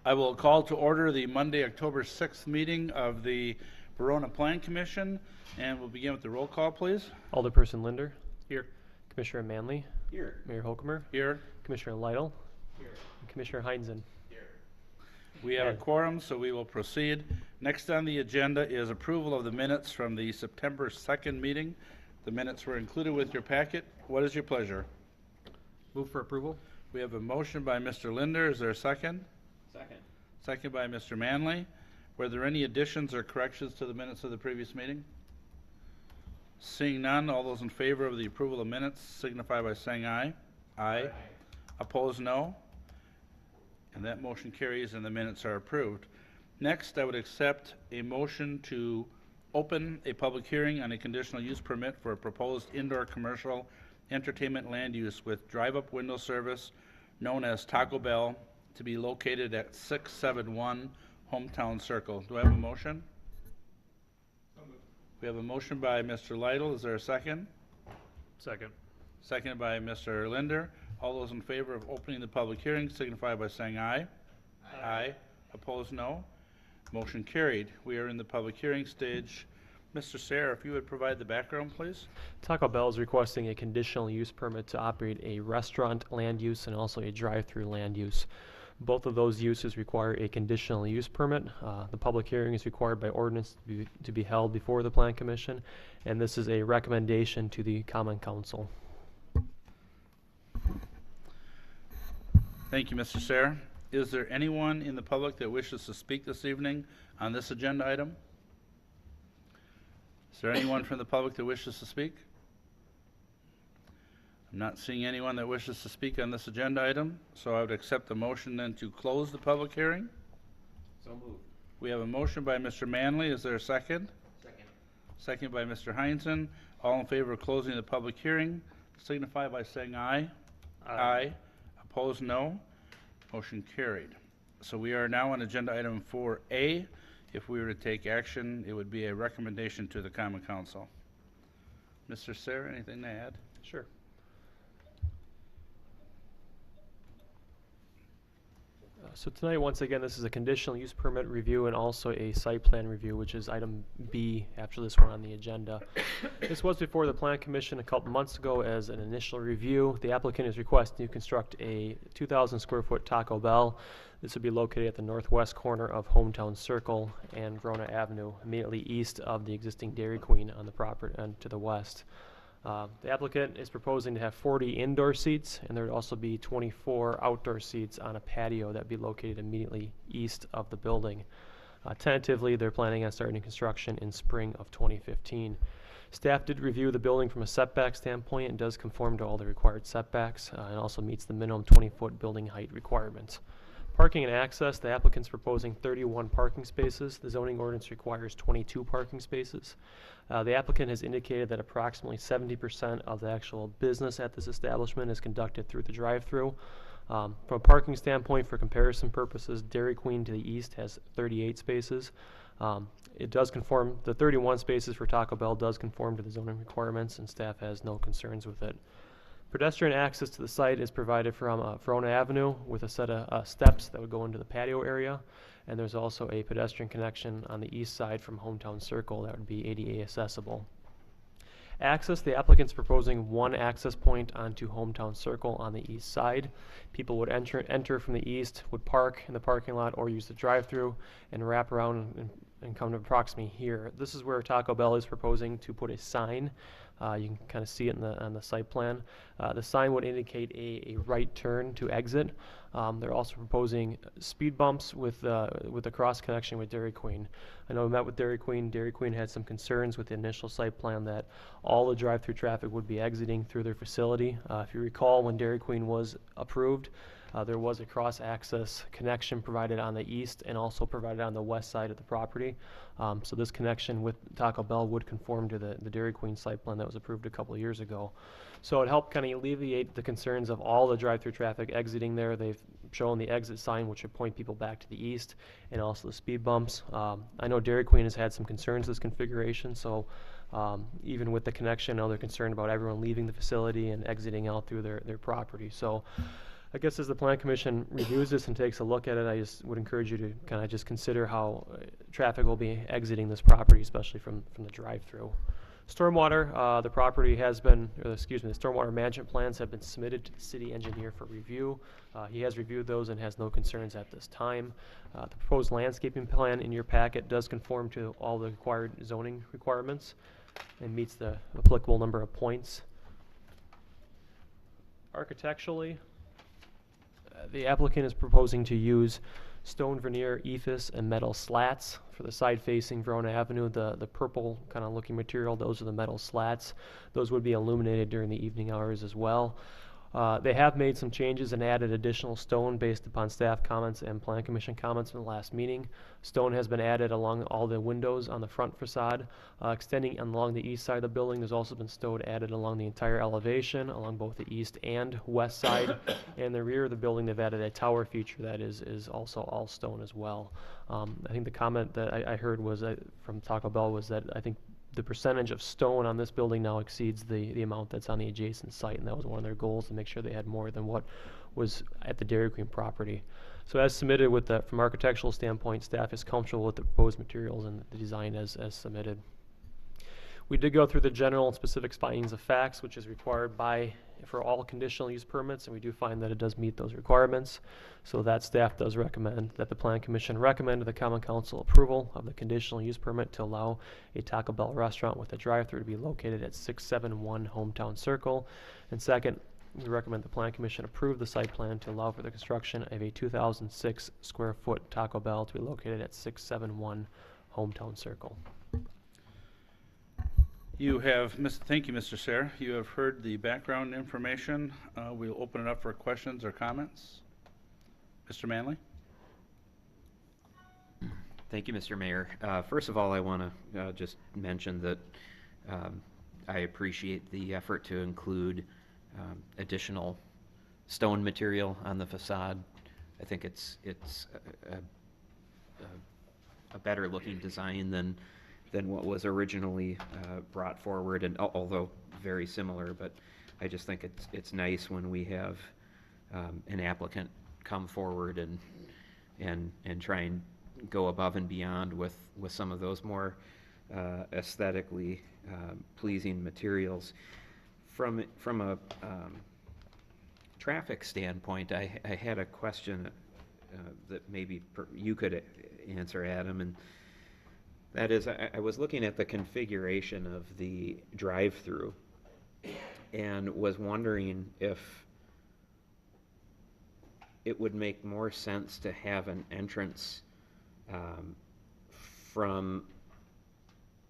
I will call to order the Monday, October 6th meeting of the Verona Plan Commission, and we'll begin with the roll call, please. Alderperson Linder. Here. Commissioner Manley. Here. Mayor Hokemer. Here. Commissioner Lytle. Here. And Commissioner Heinzen. We have a quorum, so we will proceed. Next on the agenda is approval of the minutes from the September 2nd meeting. The minutes were included with your packet. What is your pleasure? Move for approval. We have a motion by Mr. Linder. Is there a second? Second. Second by Mr. Manley. Were there any additions or corrections to the minutes of the previous meeting? Seeing none, all those in favor of the approval of minutes signify by saying aye. Aye. Opposed, no. And that motion carries and the minutes are approved. Next, I would accept a motion to open a public hearing on a conditional use permit for a proposed indoor commercial entertainment land use with drive-up window service known as Taco Bell to be located at 671 Hometown Circle. Do I have a motion? We have a motion by Mr. Lytle. Is there a second? Second. Seconded by Mr. Linder. All those in favor of opening the public hearing signify by saying aye. Aye. Opposed, no. Motion carried. We are in the public hearing stage. Mr. Sayre, if you would provide the background, please. Taco Bell is requesting a conditional use permit to operate a restaurant land use and also a drive-through land use. Both of those uses require a conditional use permit. The public hearing is required by ordinance to be held before the Plan Commission, and this is a recommendation to the Common Council. Thank you, Mr. Sayre. Is there anyone in the public that wishes to speak this evening on this agenda item? Is there anyone from the public that wishes to speak? I'm not seeing anyone that wishes to speak on this agenda item, so I would accept the motion then to close the public hearing. So moved. We have a motion by Mr. Manley. Is there a second? Second. Second by Mr. Heinzen. All in favor of closing the public hearing signify by saying aye. Aye. Opposed, no. Motion carried. So we are now on agenda item 4A. If we were to take action, it would be a recommendation to the Common Council. Mr. Sayre, anything to add? Sure. So tonight, once again, this is a conditional use permit review and also a site plan review, which is item B after this one on the agenda. This was before the Plan Commission a couple months ago as an initial review. The applicant is requesting to construct a 2,000 square foot Taco Bell. This would be located at the northwest corner of Hometown Circle and Verona Avenue, immediately east of the existing Dairy Queen on the property and to the west. The applicant is proposing to have 40 indoor seats, and there would also be 24 outdoor seats on a patio that would be located immediately east of the building. Tentatively, they're planning on starting construction in spring of 2015. Staff did review the building from a setback standpoint and does conform to all the required setbacks and also meets the minimum 20-foot building height requirements. Parking and access, the applicant's proposing 31 parking spaces. The zoning ordinance requires 22 parking spaces. The applicant has indicated that approximately 70% of the actual business at this establishment is conducted through the drive-through. From a parking standpoint, for comparison purposes, Dairy Queen to the east has 38 spaces. It does conform, the 31 spaces for Taco Bell does conform to the zoning requirements, and staff has no concerns with it. Pedestrian access to the site is provided from Verona Avenue with a set of steps that would go into the patio area, and there's also a pedestrian connection on the east side from Hometown Circle that would be ADA accessible. Access, the applicant's proposing one access point onto Hometown Circle on the east side. People would enter from the east, would park in the parking lot or use the drive-through and wrap around and come to approximately here. This is where Taco Bell is proposing to put a sign. You can kind of see it on the site plan. The sign would indicate a right turn to exit. They're also proposing speed bumps with the cross connection with Dairy Queen. I know we met with Dairy Queen. Dairy Queen had some concerns with the initial site plan that all the drive-through traffic would be exiting through their facility. If you recall, when Dairy Queen was approved, there was a cross-access connection provided on the east and also provided on the west side of the property. So this connection with Taco Bell would conform to the Dairy Queen site plan that was approved a couple of years ago. So it helped kind of alleviate the concerns of all the drive-through traffic exiting there. They've shown the exit sign, which would point people back to the east, and also the speed bumps. I know Dairy Queen has had some concerns with this configuration, so even with the connection, I know they're concerned about everyone leaving the facility and exiting out through their property. So I guess as the Plan Commission reviews this and takes a look at it, I just would encourage you to kind of just consider how traffic will be exiting this property, especially from the drive-through. Stormwater, the property has been, or excuse me, the stormwater management plans have been submitted to the city engineer for review. He has reviewed those and has no concerns at this time. The proposed landscaping plan in your packet does conform to all the required zoning requirements and meets the applicable number of points. Architecturally, the applicant is proposing to use stone veneer, ephes, and metal slats for the side facing Verona Avenue. The purple kind of looking material, those are the metal slats. Those would be illuminated during the evening hours as well. They have made some changes and added additional stone based upon staff comments and Plan Commission comments from the last meeting. Stone has been added along all the windows on the front facade. Extending along the east side of the building, there's also been stone added along the entire elevation, along both the east and west side. And the rear of the building, they've added a tower feature that is also all stone as well. I think the comment that I heard was from Taco Bell was that I think the percentage of stone on this building now exceeds the amount that's on the adjacent site, and that was one of their goals, to make sure they had more than what was at the Dairy Queen property. So as submitted from architectural standpoint, staff is comfortable with the proposed materials and the design as submitted. We did go through the general and specific findings of facts, which is required for all conditional use permits, and we do find that it does meet those requirements. So that staff does recommend that the Plan Commission recommend to the Common Council approval of the conditional use permit to allow a Taco Bell restaurant with a drive-thru to be located at 671 Hometown Circle. And second, we recommend the Plan Commission approve the site plan to allow for the construction of a 2,006 square foot Taco Bell to be located at 671 Hometown Circle. Thank you, Mr. Sayre. You have heard the background information. We'll open it up for questions or comments. Mr. Manley? Thank you, Mr. Mayor. First of all, I want to just mention that I appreciate the effort to include additional stone material on the facade. I think it's a better looking design than what was originally brought forward, and although very similar, but I just think it's nice when we have an applicant come forward and try and go above and beyond with some of those more aesthetically pleasing materials. From a traffic standpoint, I had a question that maybe you could answer, Adam, and that is, I was looking at the configuration of the drive-through and was wondering if it would make more sense to have an entrance from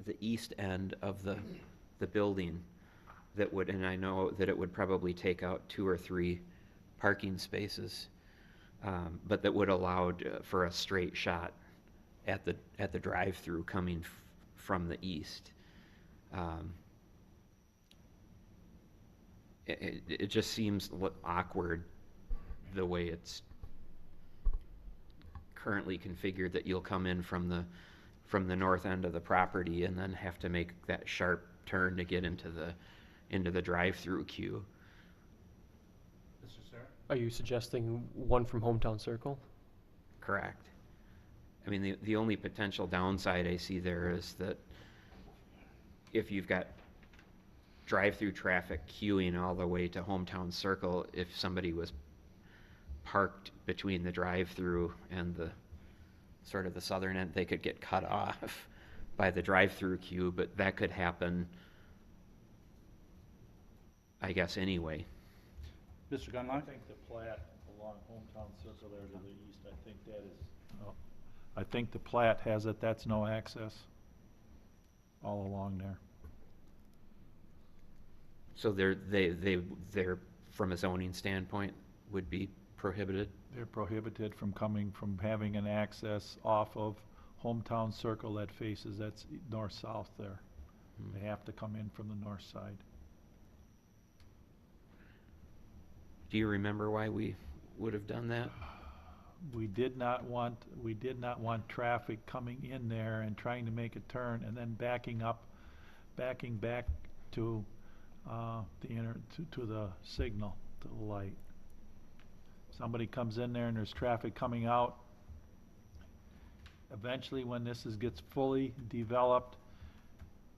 the east end of the building that would, and I know that it would probably take out 2 or 3 parking spaces, but that would allow for a straight shot at the drive-through coming from the east. It just seems awkward the way it's currently configured, that you'll come in from the north end of the property and then have to make that sharp turn to get into the drive-through queue. Mr. Sayre? Are you suggesting one from Hometown Circle? Correct. I mean, the only potential downside I see there is that if you've got drive-through traffic queuing all the way to Hometown Circle, if somebody was parked between the drive-through and the sort of the southern end, they could get cut off by the drive-through queue, but that could happen, I guess, anyway. Mr. Gunlock? I think the plat along Hometown Circle there to the east, I think that is, I think the plat has it, that's no access all along there. So they're from a zoning standpoint would be prohibited? They're prohibited from having an access off of Hometown Circle that faces, that's north-south there. They have to come in from the north side. Do you remember why we would have done that? We did not want traffic coming in there and trying to make a turn and then backing back to the signal, to the light. Somebody comes in there and there's traffic coming out. Eventually, when gets fully developed,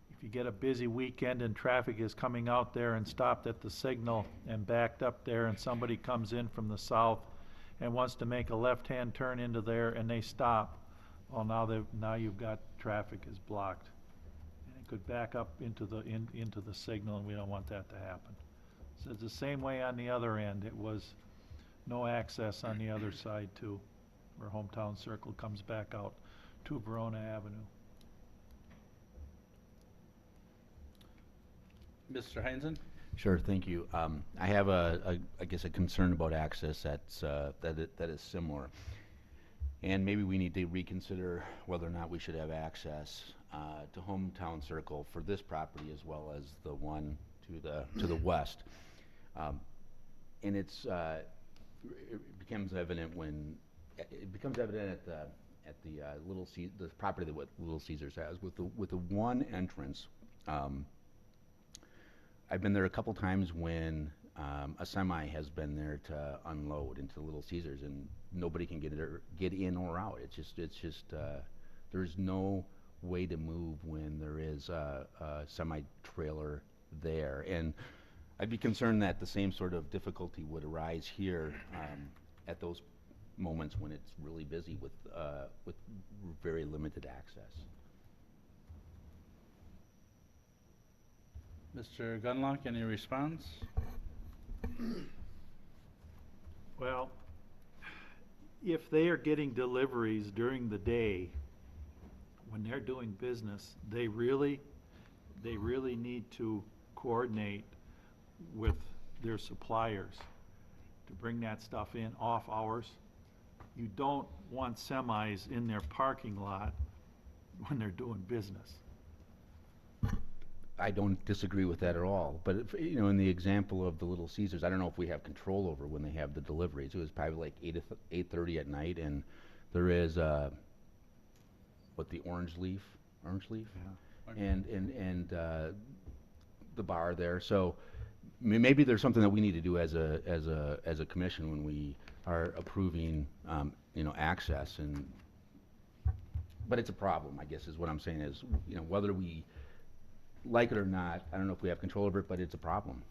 if you get a busy weekend and traffic is coming out there and stopped at the signal and backed up there, and somebody comes in from the south and wants to make a left-hand turn into there and they stop, well, now you've got traffic is blocked. And it could back up into the signal, and we don't want that to happen. So it's the same way on the other end. It was no access on the other side too, where Hometown Circle comes back out to Verona Avenue. Mr. Heinzen? Sure, thank you. I have I guess a concern about access that is similar. And maybe we need to reconsider whether or not we should have access to Hometown Circle for this property as well as the one to the west. And it becomes evident at the property that what Little Caesars has with the one entrance. I've been there a couple times when a semi has been there to unload into Little Caesars, and nobody can get in or out. It's just there's no way to move when there is a semi trailer there, and I'd be concerned that the same sort of difficulty would arise here at those moments when it's really busy with very limited access. Mr. Gunlock, any response? Well, if they are getting deliveries during the day, when they're doing business, they really need to coordinate with their suppliers to bring that stuff in off hours. You don't want semis in their parking lot when they're doing business. I don't disagree with that at all, but in the example of the Little Caesars, I don't know if we have control over when they have the deliveries. It was probably like 8:30 at night, and there is the orange leaf, Yeah. and the bar there. So maybe there's something that we need to do as a commission when we are approving access, but it's a problem, I guess, is what I'm saying, is whether we like it or not, I don't know if we have control over it, but it's a problem.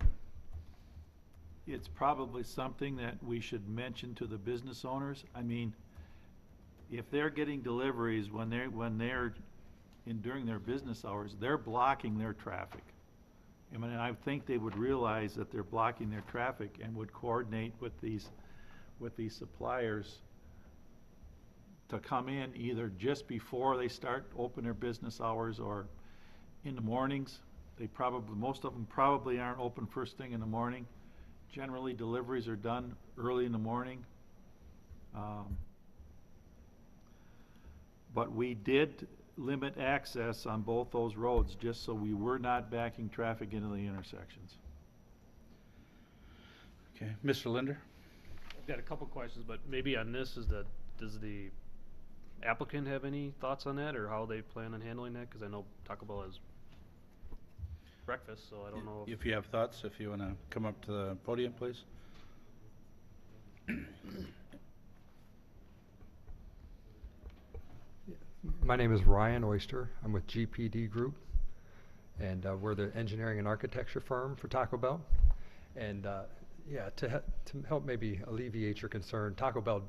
It's probably something that we should mention to the business owners. I mean, if they're getting deliveries when they're during their business hours, they're blocking their traffic. I mean, I think they would realize that they're blocking their traffic and would coordinate with these suppliers to come in either just before they start open their business hours or in the mornings. Most of them probably aren't open first thing in the morning. Generally, deliveries are done early in the morning. But we did limit access on both those roads just so we were not backing traffic into the intersections. Okay, Mr. Linder? I've got a couple questions, but maybe on this does the applicant have any thoughts on that, or how they plan on handling that? Because I know Taco Bell has breakfast, so I don't know If you have thoughts, if you want to come up to the podium, please. My name is Ryan Oyster. I'm with GPD Group, and we're the engineering and architecture firm for Taco Bell. And to help maybe alleviate your concern, Taco Bell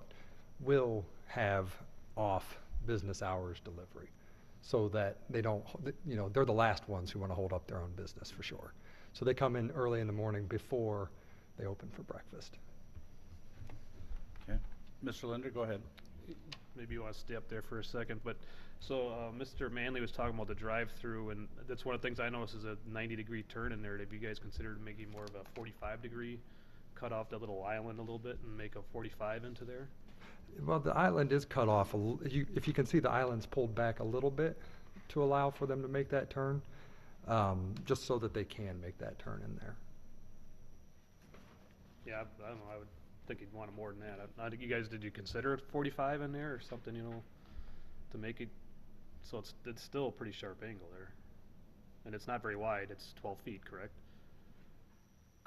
will have off business hours delivery, so that they don't, they're the last ones who want to hold up their own business for sure. So they come in early in the morning before they open for breakfast. Okay, Mr. Linder, go ahead. maybe you want to stay up there for a second, but so Mr. Manley was talking about the drive-through, and that's one of the things I noticed is a 90-degree turn in there. Have you guys considered making more of a 45-degree, cut off that little island a little bit and make a 45 into there? Well, the island is cut off. If you can see, the island's pulled back a little bit to allow for them to make that turn, just so that they can make that turn in there. Yeah, I don't know. I would think you'd want it more than that. I think you guys, did you consider it 45 in there or something, you know, to make it so it's still a pretty sharp angle there, and it's not very wide. It's 12 feet, correct?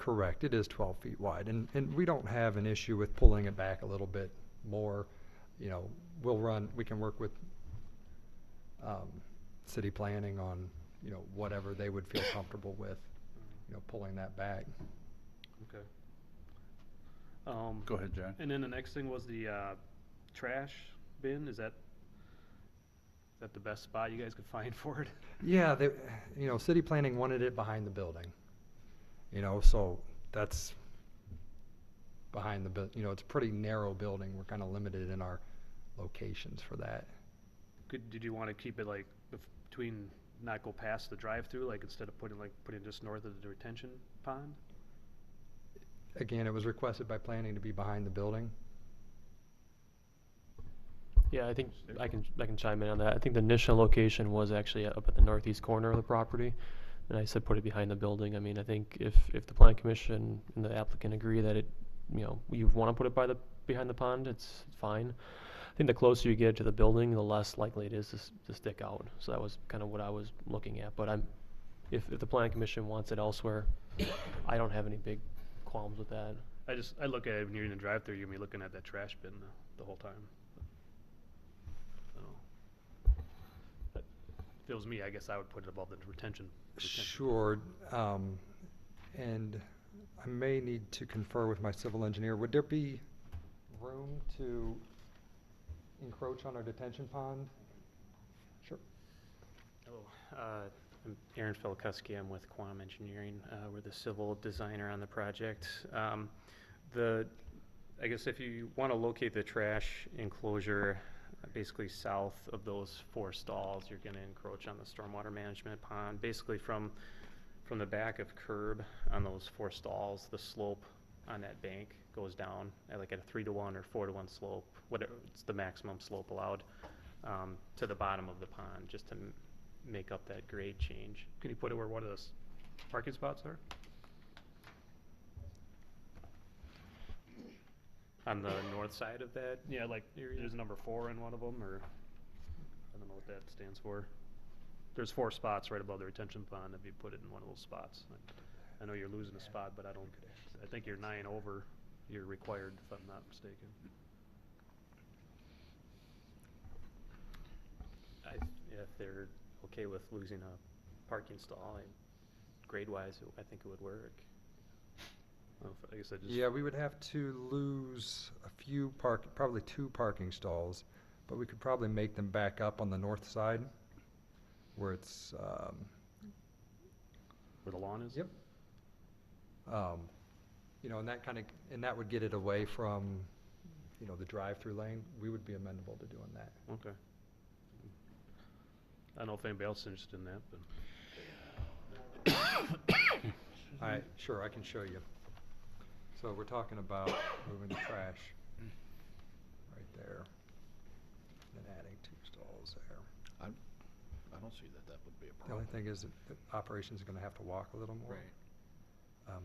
Correct, it is 12 feet wide, and we don't have an issue with pulling it back a little bit more. You know, we can work with city planning on, you know, whatever they would feel comfortable with, you know, pulling that back. Okay. Go ahead, Jack. And then the next thing was the trash bin. Is that the best spot you guys could find for it? Yeah, you know, city planning wanted it behind the building. You know, so that's behind the you know, it's a pretty narrow building. We're kind of limited in our locations for that. Did you want to keep it like between, not go past the drive-through, like instead of putting just north of the retention pond? Again, it was requested by planning to be behind the building. Yeah, I think I can chime in on that. I think the initial location was actually up at the northeast corner of the property, and I said put it behind the building. I mean, I think if the plan commission and the applicant agree that you want to put it behind the pond, it's fine. I think the closer you get to the building, the less likely it is to stick out. So that was kind of what I was looking at. But if the plan commission wants it elsewhere, I don't have any big qualms with that. I look at it when you're in the drive-through, you're gonna be looking at that trash bin the whole time. So, if it was me, I guess I would put it above the retention. Sure, and I may need to confer with my civil engineer. Would there be room to encroach on our detention pond? Sure. Hello, I'm Aaron Filikuski. I'm with Quam Engineering. We're the civil designer on the project. I guess if you want to locate the trash enclosure basically south of those 4 stalls, you're going to encroach on the stormwater management pond. Basically from the back of curb on those 4 stalls, the slope on that bank goes down at like a 3-to-1 or 4-to-1 slope, whatever, it's the maximum slope allowed, to the bottom of the pond, just to make up that grade change. Can you put it where one of those parking spots are? On the north side of that? Yeah, like there's number 4 in one of them, or I don't know what that stands for. There's 4 spots right above the retention pond if you put it in one of those spots. I know you're losing a spot, but I think you're 9 over. You're required, if I'm not mistaken. If they're okay with losing a parking stall, grade-wise, I think it would work. Well, I guess I just. Yeah, we would have to lose a few probably 2 parking stalls, but we could probably make them back up on the north side where it's, Where the lawn is? Yep. You know, and that would get it away from, you know, the drive-through lane. We would be amenable to doing that. Okay. I don't know if anybody else is interested in that, but. Sure, I can show you. So we're talking about moving the trash right there, and adding 2 stalls there. I don't see that would be a The only problem. thing is that the operations are gonna have to walk a little more. Right.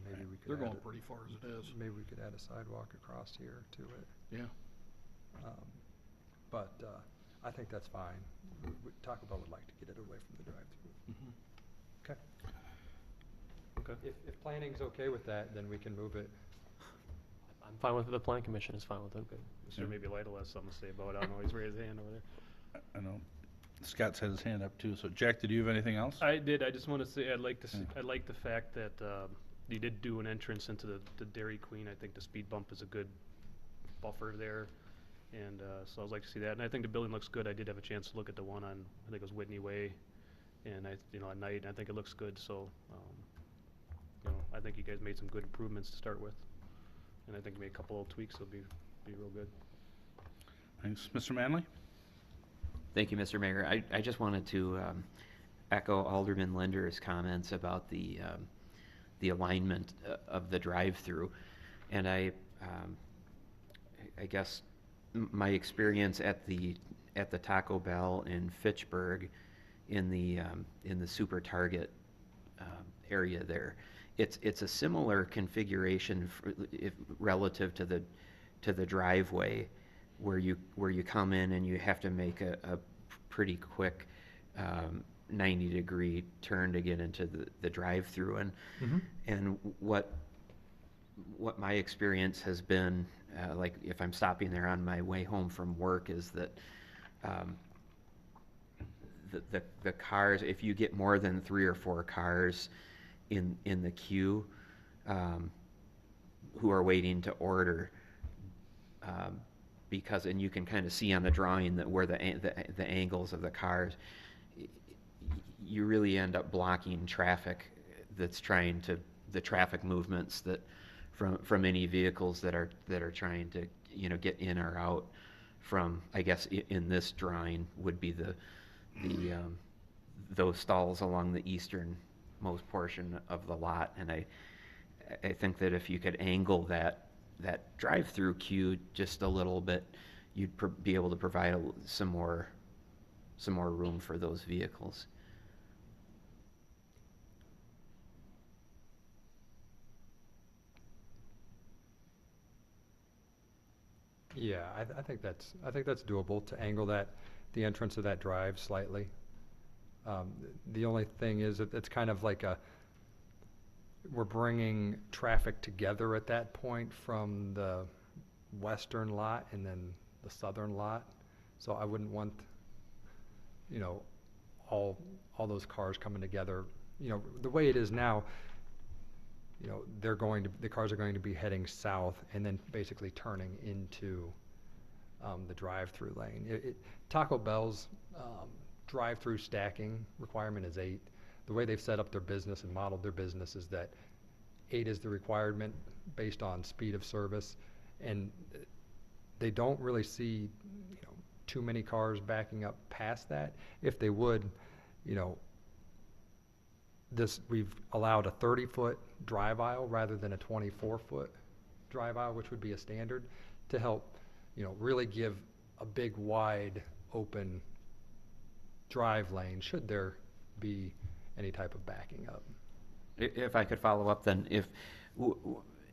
Maybe we could They're add going pretty far as it is. Maybe we could add a sidewalk across here to it. Yeah. But I think that's fine. Taco Bell would like to get it away from the drive-through. Mhm. Okay. Okay. If planning's okay with that, then we can move it. I'm fine with it. The plan commission is fine with it. Mr. Maybe Lytle has something to say about it. I don't know. He's raised his hand over there. I know. Scott's had his hand up too. So Jack, did you have anything else? I did. I just want to say I like Yeah. I like the fact that you did do an entrance into the Dairy Queen. I think the speed bump is a good buffer there, and so I would like to see that. And I think the building looks good. I did have a chance to look at the one on, I think it was Whitney Way, and at night. And I think it looks good. So I think you guys made some good improvements to start with, and I think maybe a couple of tweaks will be real good. Thanks. Mr. Manley? Thank you, Mr. Mayor. I just wanted to echo Alderman Linder's comments about the alignment of the drive-through. And I guess my experience at the Taco Bell in Fitchburg in the Super Target area there, it's a similar configuration relative to the driveway, where you come in and you have to make a pretty quick 90-degree turn to get into the drive-through. And what what my experience has been, like if I'm stopping there on my way home from work, is that the cars, if you get more than 3 or 4 cars in the queue who are waiting to order, because, and you can kind of see on the drawing that where the angles of the cars, you really end up blocking traffic that's trying to, the traffic movements that from any vehicles that are trying to, you know, get in or out from, I guess in this drawing would be those stalls along the easternmost portion of the lot. And I think that if you could angle that drive-through queue just a little bit, you'd be able to provide some more room for those vehicles. Yeah, I think that's doable to angle the entrance of that drive slightly. The only thing is that it's kind of like we're bringing traffic together at that point from the western lot and then the southern lot. So I wouldn't want, you know, all those cars coming together. You know, the way it is now, you know, the cars are going to be heading south and then basically turning into the drive-through lane. Taco Bell's drive-through stacking requirement is 8. The way they've set up their business and modeled their business is that 8 is the requirement based on speed of service, and they don't really see, you know, too many cars backing up past that. If they would, you know, we've allowed a 30-foot drive aisle rather than a 24-foot drive aisle, which would be a standard, to help, you know, really give a big, wide, open drive lane should there be any type of backing up. If I could follow up, then,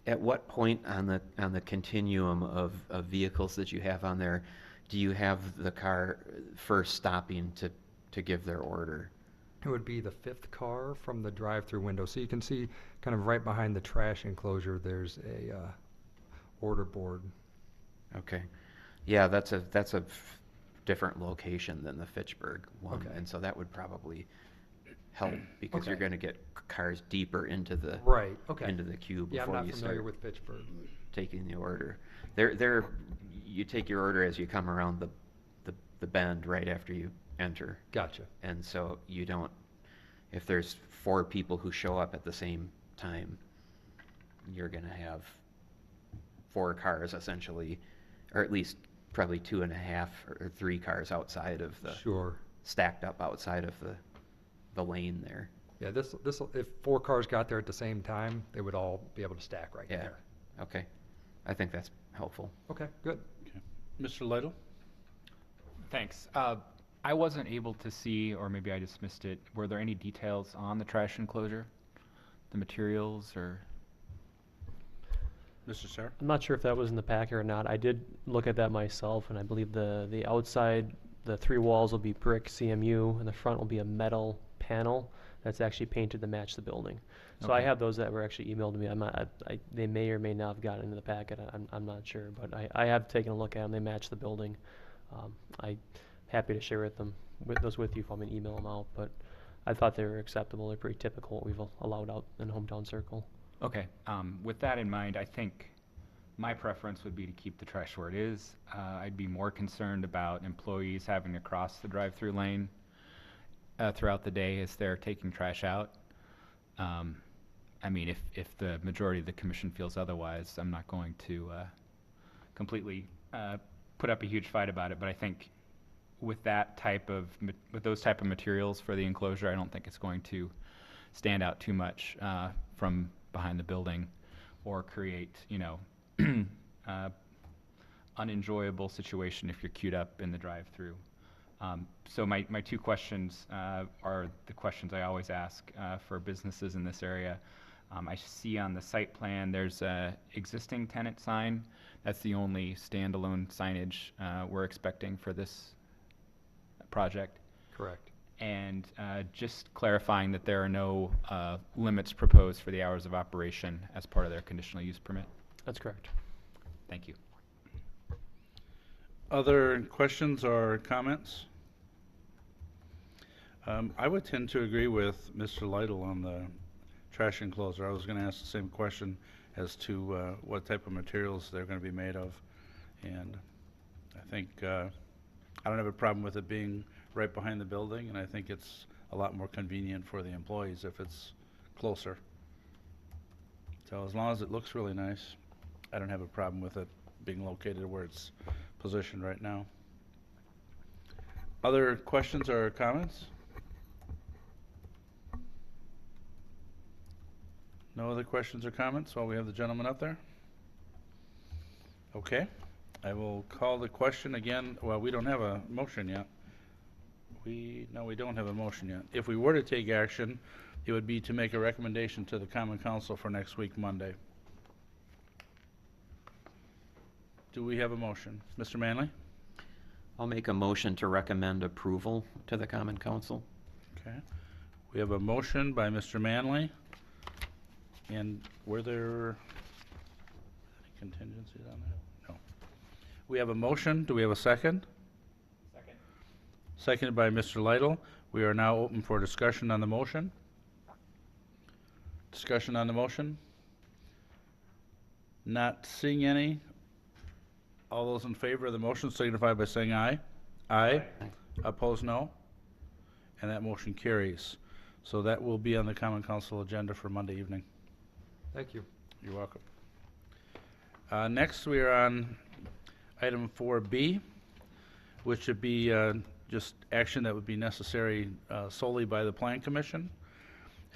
at what point on the continuum of vehicles that you have on there, do you have the car first stopping to give their order? It would be the 5th car from the drive-through window. So you can see kind of right behind the trash enclosure, there's a order board. Okay. Yeah, that's a different location than the Fitchburg one. Okay. And so that would probably help because you're Okay. going to get cars deeper into the Right, okay. into the queue Yeah, I'm before not you familiar start with Fitchburg. taking the order. You take your order as you come around the bend right after you enter. Gotcha. And so you don't, if there's 4 people who show up at the same time, you're going to have 4 cars essentially, or at least probably 2.5 or 3 cars outside of the, Sure. stacked up outside of the lane there. Yeah, this if 4 cars got there at the same time, they would all be able to stack right Yeah. there. Okay. I think that's helpful. Okay, good. Mr. Lytle? Thanks. I wasn't able to see, or maybe I just missed it, were there any details on the trash enclosure? The materials or? Mr. Sarr? I'm not sure if that was in the packet or not. I did look at that myself, and I believe the outside, the 3 walls will be brick CMU, and the front will be a metal panel that's actually painted to match the building. So I Okay. have those that were actually emailed to me. I'm not, they may or may not have gotten into the packet. I'm not sure, but I have taken a look at them. They match the building. I'm happy to share those with you if I'm going to email them out, but I thought they were acceptable. They're pretty typical what we've allowed out in Hometown Circle. Okay, with that in mind, I think my preference would be to keep the trash where it is. I'd be more concerned about employees having to cross the drive-through lane throughout the day as they're taking trash out. I mean, if the majority of the commission feels otherwise, I'm not going to completely put up a huge fight about it, but I think with those type of materials for the enclosure, I don't think it's going to stand out too much from behind the building or create, you know, unenjoyable situation if you're queued up in the drive-through. So my 2 questions are the questions I always ask for businesses in this area. I see on the site plan there's a existing tenant sign. That's the only standalone signage we're expecting for this project. Correct. and just clarifying that there are no limits proposed for the hours of operation as part of their conditional use permit. That's correct. Thank you. Other questions or comments? I would tend to agree with Mr. Lytle on the trash enclosure. I was going to ask the same question as to what type of materials they're going to be made of. And I think I don't have a problem with it being right behind the building, and I think it's a lot more convenient for the employees if it's closer. So as long as it looks really nice, I don't have a problem with it being located where it's positioned right now. Other questions or comments? No other questions or comments while we have the gentleman up there? Okay, I will call the question again. Well, we don't have a motion yet. No, we don't have a motion yet. If we were to take action, it would be to make a recommendation to the Common Council for next week, Monday. Do we have a motion? Mr. Manley? I'll make a motion to recommend approval to the Common Council. Okay. We have a motion by Mr. Manley. And were there any contingencies on that? No. We have a motion. Do we have a second? Second. Seconded by Mr. Lytle. We are now open for discussion on the motion. Discussion on the motion? Not seeing any. All those in favor of the motion signify by saying aye. Aye. Opposed, no. And that motion carries. So that will be on the Common Council agenda for Monday evening. Thank you. You're welcome. Next, we are on item 4B, which would be just action that would be necessary solely by the Plan Commission.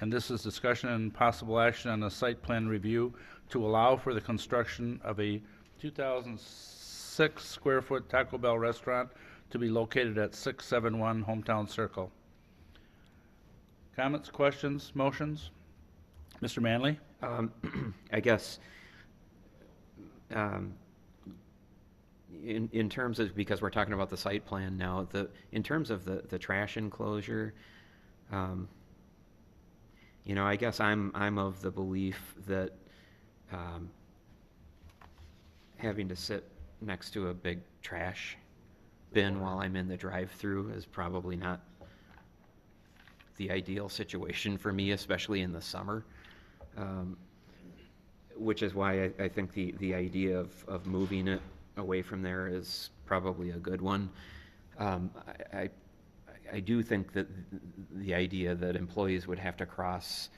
And this is discussion and possible action on a site plan review to allow for the construction of a 2,006 square foot Taco Bell restaurant to be located at 671 Hometown Circle. Comments, questions, motions? Mr. Manley? I guess, in terms of, because we're talking about the site plan now, in terms of the trash enclosure, you know, I guess I'm of the belief that having to sit next to a big trash bin while I'm in the drive-through is probably not the ideal situation for me, especially in the summer. Which is why I think the idea of moving it away from there is probably a good one. I do think that the idea that employees would have to cross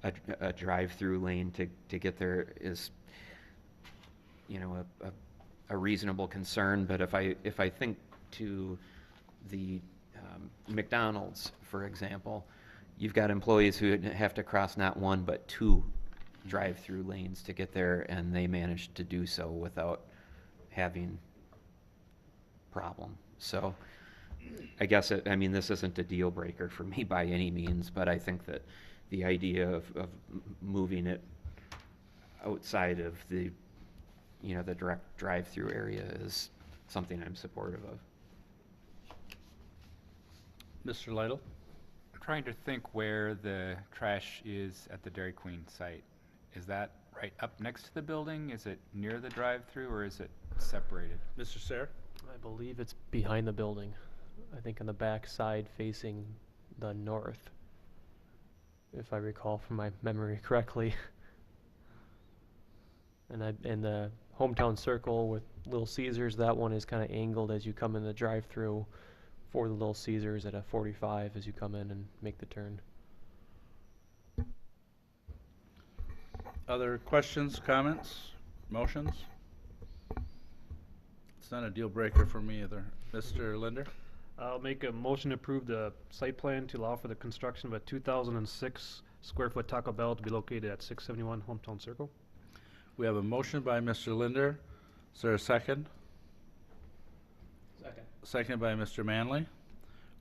a drive-through lane to get there is, you know, a reasonable concern. But if I think to the McDonald's, for example, you've got employees who have to cross not one but two drive-through lanes to get there, and they managed to do so without having problem. So I guess I mean, this isn't a deal breaker for me by any means, but I think that the idea of moving it outside of the, you know, the direct drive-through area is something I'm supportive of. Mr. Lytle? I'm trying to think where the trash is at the Dairy Queen site. Is that right up next to the building? Is it near the drive-through, or is it separated? Mr. Sayre? I believe it's behind the building. I think on the back side facing the north, if I recall from my memory correctly. And in the Hometown Circle with Little Caesars, that one is kind of angled as you come in the drive-through for the Little Caesars at a 45 as you come in and make the turn. Other questions, comments, motions? It's not a deal breaker for me either. Mr. Linder? I'll make a motion to approve the site plan to allow for the construction of a 2,006 square foot Taco Bell to be located at 671 Hometown Circle. We have a motion by Mr. Linder. Is there a second? Second. Seconded by Mr. Manley.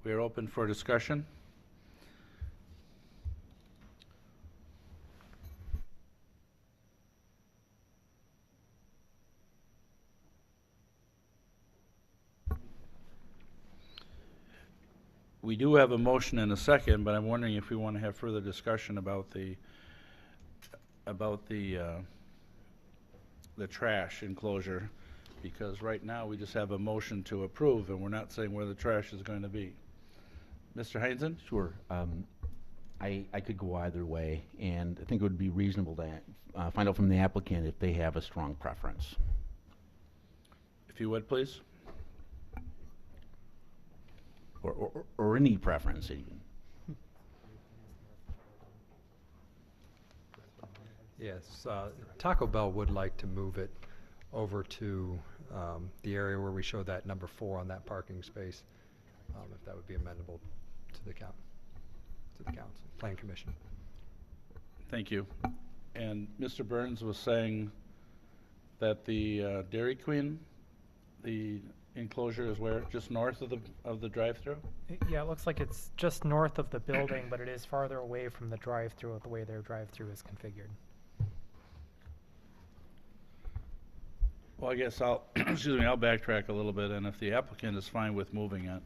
We are open for discussion. We do have a motion and a second, but I'm wondering if we want to have further discussion about the trash enclosure, because right now we just have a motion to approve, and we're not saying where the trash is going to be. Mr. Heinzen? Sure. I could go either way, and I think it would be reasonable to find out from the applicant if they have a strong preference. If you would, please. Or any preference even. Yes, Taco Bell would like to move it over to the area where we show that number 4 on that parking space, if that would be amenable to the council, Plan Commission. Thank you. And Mr. Burns was saying that the Dairy Queen, the enclosure is where? Just north of the drive-through? Yeah, it looks like it's just north of the building, but it is farther away from the drive-through with the way their drive-through is configured. Well, I guess I'll backtrack a little bit, and if the applicant is fine with moving it,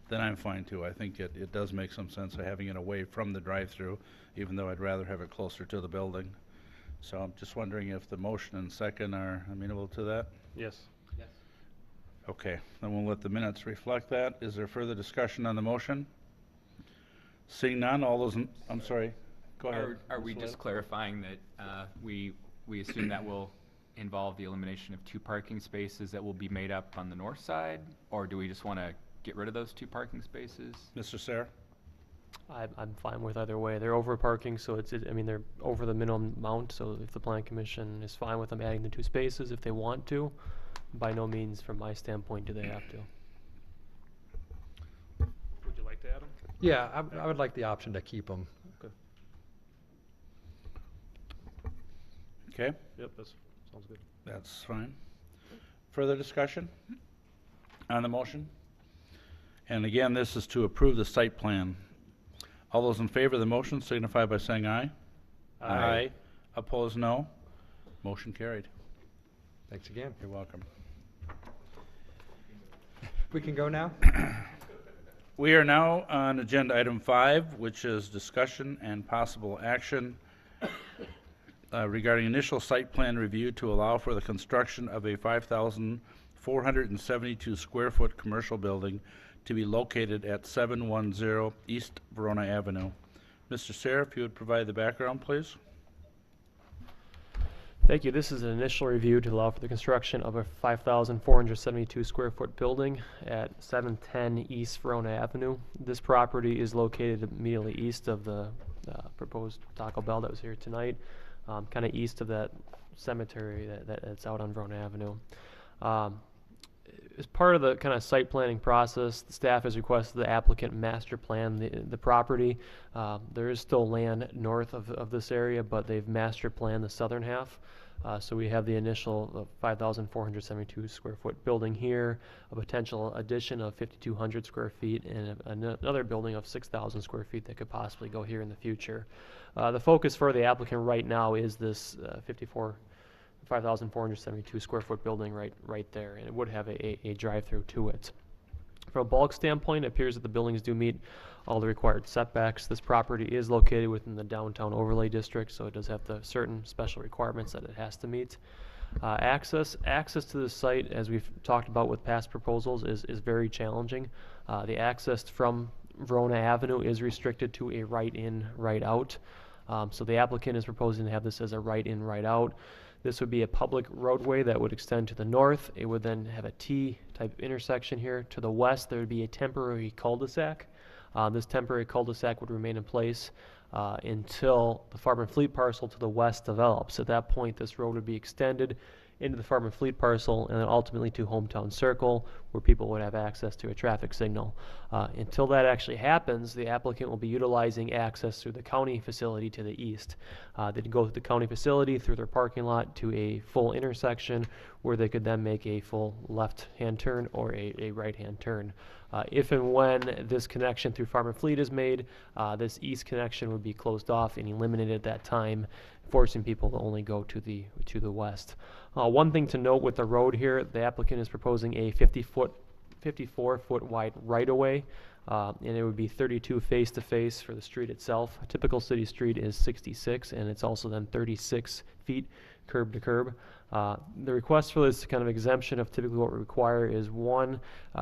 then I'm fine too. I think it does make some sense of having it away from the drive-through, even though I'd rather have it closer to the building. So I'm just wondering if the motion and second are amenable to that? Yes. Okay, then we'll let the minutes reflect that. Is there further discussion on the motion? Seeing none, all those I'm sorry, go ahead. Are we Mr. just Lynn? clarifying that we assume that will involve the elimination of 2 parking spaces that will be made up on the north side? Or do we just want to get rid of those 2 parking spaces? Mr. Sayre? I'm fine with either way. They're over parking, so I mean, they're over the minimum amount, so if the plan commission is fine with them adding the 2 spaces if they want to, by no means, from my standpoint, do they have to. Would you like to add them? Yeah, I would like the option to keep them. Okay, Yep, that sounds good. that's fine. Further discussion on the motion? And again, this is to approve the site plan. All those in favor of the motion signify by saying aye. Aye. Opposed, no. Motion carried. Thanks again. You're welcome. We can go now? We are now on agenda item 5, which is discussion and possible action regarding initial site plan review to allow for the construction of a 5,472 square foot commercial building to be located at 710 East Verona Avenue. Mr. Sayre, if you would provide the background, please. Thank you. This is an initial review to allow for the construction of a 5,472 square foot building at 710 East Verona Avenue. This property is located immediately east of the proposed Taco Bell that was here tonight, kind of east of that cemetery that's out on Verona Avenue. As part of the kind of site planning process, the staff has requested the applicant master plan the property. There is still land north of this area, but they've master planned the southern half. So we have the initial 5,472 square foot building here, a potential addition of 5,200 square feet, and another building of 6,000 square feet that could possibly go here in the future. The focus for the applicant right now is this 5,472 square foot building right there, and it would have a drive-through to it. From a bulk standpoint, it appears that the buildings do meet all the required setbacks. This property is located within the downtown overlay district, so it does have the certain special requirements that it has to meet. Access to the site, as we've talked about with past proposals, is very challenging. The access from Verona Avenue is restricted to a right-in, right-out. So the applicant is proposing to have this as a right-in, right-out. This would be a public roadway that would extend to the north. It would then have a T-type intersection here. To the west, there would be a temporary cul-de-sac. This temporary cul-de-sac would remain in place until the Farm and Fleet parcel to the west develops. At that point, this road would be extended into the Farm and Fleet parcel and then ultimately to Hometown Circle, where people would have access to a traffic signal. Until that actually happens, the applicant will be utilizing access through the county facility to the east. They'd go through the county facility through their parking lot to a full intersection where they could then make a full left-hand turn or a right-hand turn. If and when this connection through Farm and Fleet is made, this east connection would be closed off and eliminated at that time, forcing people to only go to the west. One thing to note with the road here, the applicant is proposing a 54-foot wide right-of-way and it would be 32 face-to-face for the street itself. A typical city street is 66, and it's also then 36 feet curb to curb. The request for this kind of exemption of typically what we require is one,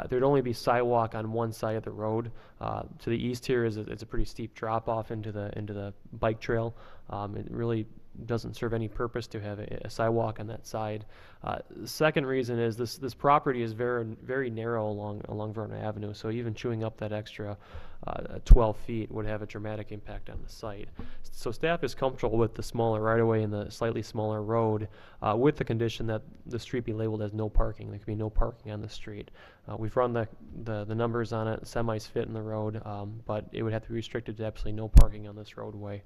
there'd only be sidewalk on one side of the road. To the east here it's a pretty steep drop off into the bike trail. It really doesn't serve any purpose to have a sidewalk on that side. The second reason is this property is very narrow along Verona Avenue, so even chewing up that extra 12 feet would have a dramatic impact on the site. So staff is comfortable with the smaller right-of-way and the slightly smaller road, with the condition that the street be labeled as no parking. There could be no parking on the street. We've run the numbers on it. Semis fit in the road, but it would have to be restricted to absolutely no parking on this roadway.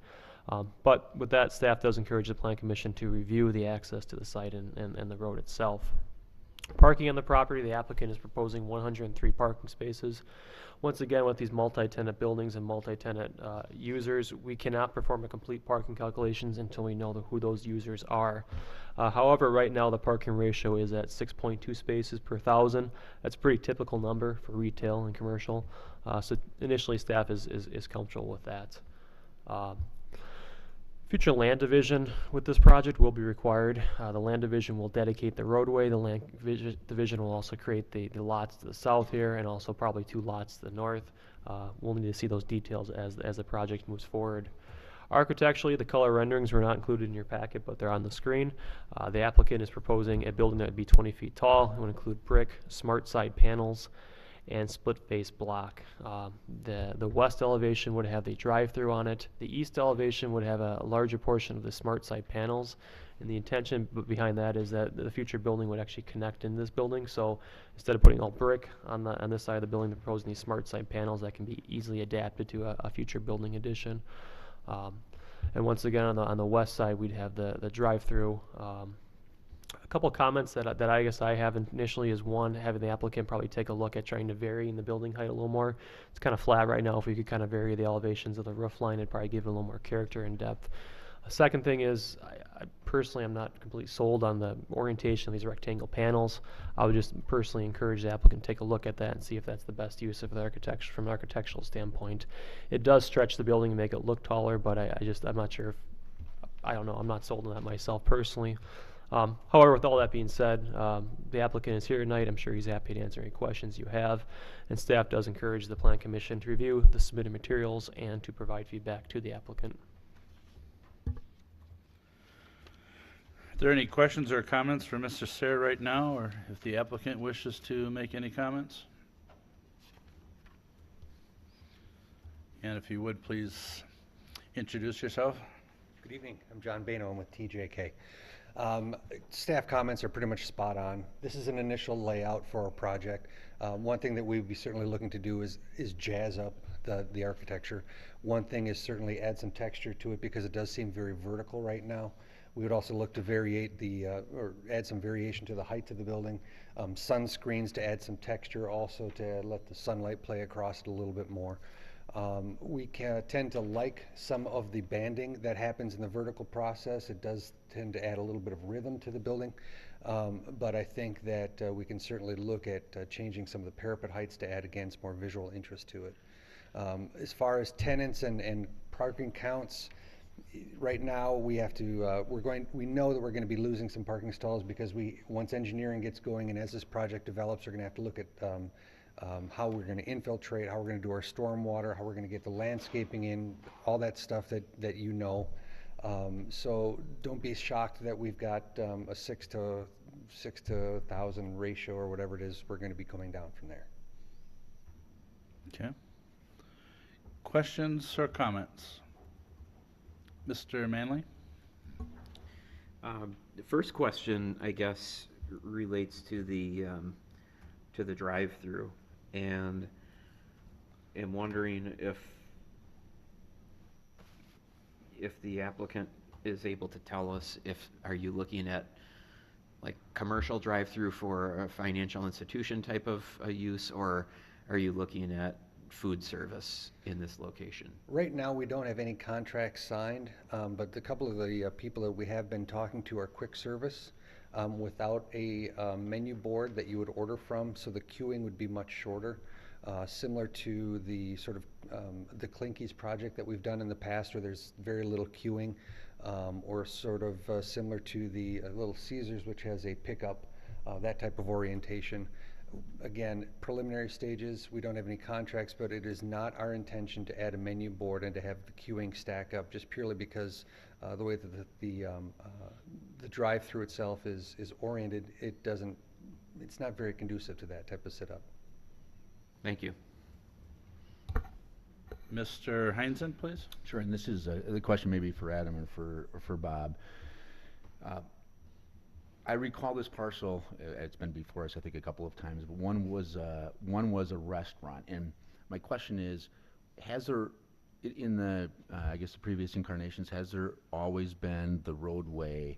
But with that, staff does encourage the Plan Commission to review the access to the site and the road itself. Parking on the property, the applicant is proposing 103 parking spaces. Once again, with these multi-tenant buildings and multi-tenant users, we cannot perform a complete parking calculations until we know who those users are. However, right now the parking ratio is at 6.2 spaces per 1,000. That's a pretty typical number for retail and commercial. So initially staff is comfortable with that. Future land division with this project will be required. The land division will dedicate the roadway. The land division will also create the lots to the south here and also probably 2 lots to the north. We'll need to see those details as the project moves forward. Architecturally, the color renderings were not included in your packet, but they're on the screen. The applicant is proposing a building that would be 20 feet tall. It would include brick, smart side panels, and split face block. The west elevation would have the drive-through on it. The east elevation would have a larger portion of the smart side panels, and the intention behind that is that the future building would actually connect in this building. So instead of putting all brick on this side of the building, they're proposing these smart side panels that can be easily adapted to a future building addition. And once again, on the west side, we'd have the drive-through. A couple of comments that I guess I have initially is one, having the applicant probably take a look at trying to vary in the building height a little more. It's kind of flat right now. If we could kind of vary the elevations of the roof line, it'd probably give it a little more character and depth. A second thing is, I personally am not completely sold on the orientation of these rectangle panels. I would just personally encourage the applicant to take a look at that and see if that's the best use of the architecture from an architectural standpoint. It does stretch the building and make it look taller, but I'm not sure if, I don't know, I'm not sold on that myself personally. However, with all that being said, the applicant is here tonight. I'm sure he's happy to answer any questions you have, and staff does encourage the Plan Commission to review the submitted materials and to provide feedback to the applicant. Are there any questions or comments for Mr. Sayre right now, or if the applicant wishes to make any comments? And if you would, please introduce yourself. Good evening. I'm John Bano. I'm with TJK. Staff comments are pretty much spot on. This is an initial layout for our project. One thing that we'd be certainly looking to do is jazz up the architecture. One thing is certainly add some texture to it because it does seem very vertical right now. We would also look to variate or add some variation to the height of the building. Sun screens to add some texture, also to let the sunlight play across it a little bit more. We tend to like some of the banding that happens in the vertical process. It does tend to add a little bit of rhythm to the building, but I think that we can certainly look at changing some of the parapet heights to add, again, some more visual interest to it. As far as tenants and parking counts, right now we have to, we know that we're going to be losing some parking stalls because once engineering gets going and as this project develops, we're going to have to look at how we're going to infiltrate, how we're going to do our stormwater, how we're going to get the landscaping in, all that stuff that you know. So don't be shocked that we've got a 6 to 1,000 ratio or whatever it is. We're going to be coming down from there. Okay. Questions or comments? Mr. Manley? The first question, I guess, relates to the drive-through, and am wondering if the applicant is able to tell us are you looking at like commercial drive-through for a financial institution type of use, or are you looking at food service in this location? Right now we don't have any contracts signed, but a couple of the people that we have been talking to are quick service without a menu board that you would order from, so the queuing would be much shorter. similar to the sort of the Clinkies project that we've done in the past where there's very little queuing, or sort of similar to the Little Caesars, which has a pickup, that type of orientation. Again, preliminary stages, we don't have any contracts, but it is not our intention to add a menu board and to have the queuing stack up, just purely because the way that the drive-through itself is oriented, it's not very conducive to that type of setup. Thank you. Mr. Heinzen, please. Sure, and this is the question maybe for Adam or for Bob. I recall this parcel, it's been before us I think a couple of times, but one was a restaurant, and my question is, has there, in the, I guess the previous incarnations, has there always been the roadway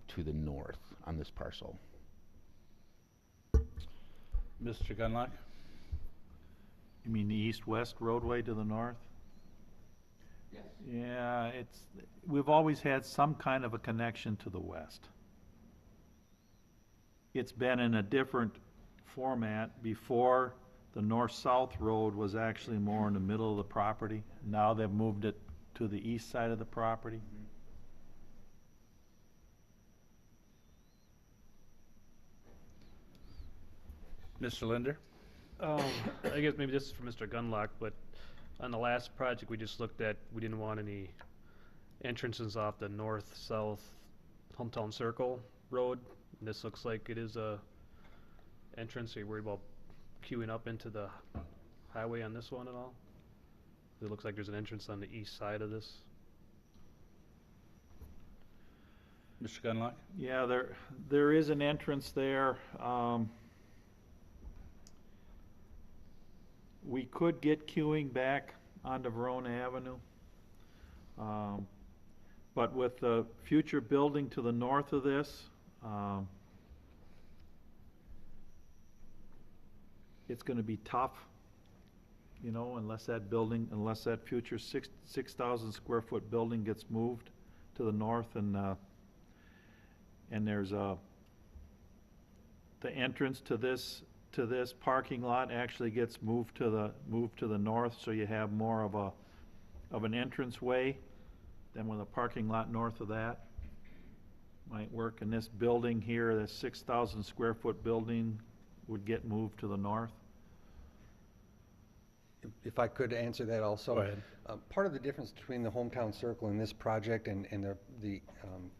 to the north on this parcel? Mr. Gunlock? You mean the east-west roadway to the north? Yes. Yeah, we've always had some kind of a connection to the west. It's been in a different format. Before, the north-south road was actually more in the middle of the property. Now they've moved it to the east side of the property. Mr. Linder? I guess maybe this is for Mr. Gunlock, but on the last project we just looked at, we didn't want any entrances off the north-south Hometown Circle Road. This looks like it is a entrance. Are you worried about queuing up into the highway on this one at all? It looks like there's an entrance on the east side of this. Mr. Gunlock? Yeah, there is an entrance there. We could get queuing back onto Verona Avenue. But with the future building to the north of this, it's gonna be tough, you know, unless that future 6,000 square foot building gets moved to the north, and there's the entrance to this parking lot actually gets moved to the north, so you have more of an entrance way than with a parking lot north of that. Might work. And this building here, this 6,000 square foot building, would get moved to the north. If I could answer that also. Go ahead. Part of the difference between the Hometown Circle and this project and the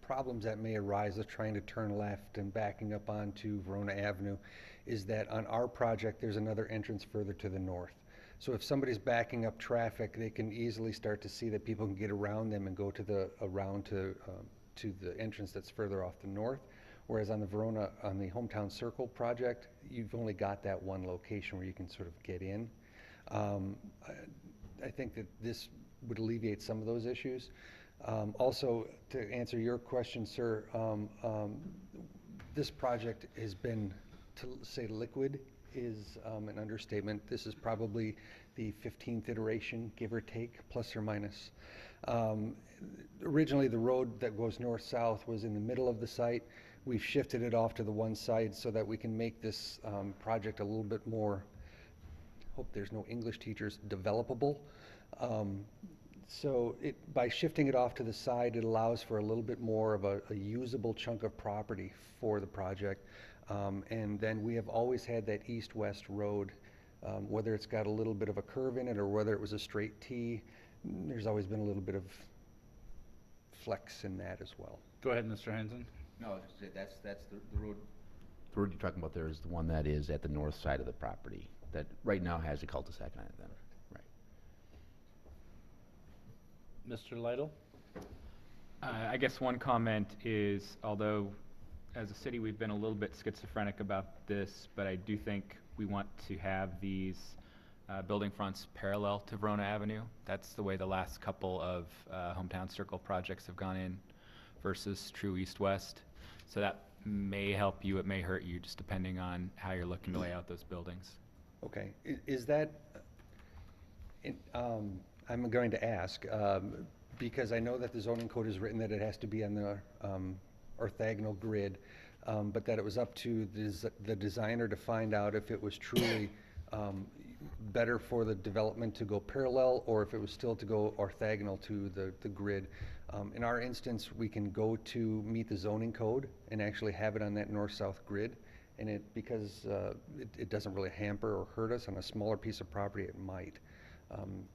problems that may arise of trying to turn left and backing up onto Verona Avenue is that on our project, there's another entrance further to the north. So if somebody's backing up traffic, they can easily start to see that people can get around them and go to the entrance that's further off the north. Whereas on the Hometown Circle project, you've only got that one location where you can sort of get in. I think that this would alleviate some of those issues. Also, to answer your question, sir, this project has been, to say liquid is an understatement. This is probably the 15th iteration, give or take, plus or minus. Originally, the road that goes north-south was in the middle of the site. We've shifted it off to the one side so that we can make this project a little bit more, hope there's no English teachers, developable. So by shifting it off to the side, it allows for a little bit more of a usable chunk of property for the project. And then we have always had that east-west road, whether it's got a little bit of a curve in it or whether it was a straight T, there's always been a little bit of flex in that as well. Go ahead, Mr. Heinzen. No, that's the road. The road you're talking about there is the one that is at the north side of the property, that right now has a cul-de-sac on it then, right? Mr. Lytle? I guess one comment is, although as a city we've been a little bit schizophrenic about this, but I do think we want to have these building fronts parallel to Verona Avenue. That's the way the last couple of Hometown Circle projects have gone in versus true east-west. So that may help you, it may hurt you, just depending on how you're looking to lay out those buildings. Okay, is that, I'm going to ask, because I know that the zoning code is written that it has to be on the orthogonal grid, but that it was up to the designer to find out if it was truly better for the development to go parallel, or if it was still to go orthogonal to the grid. In our instance, we can go to meet the zoning code and actually have it on that north-south grid. And because it doesn't really hamper or hurt us on a smaller piece of property, it might.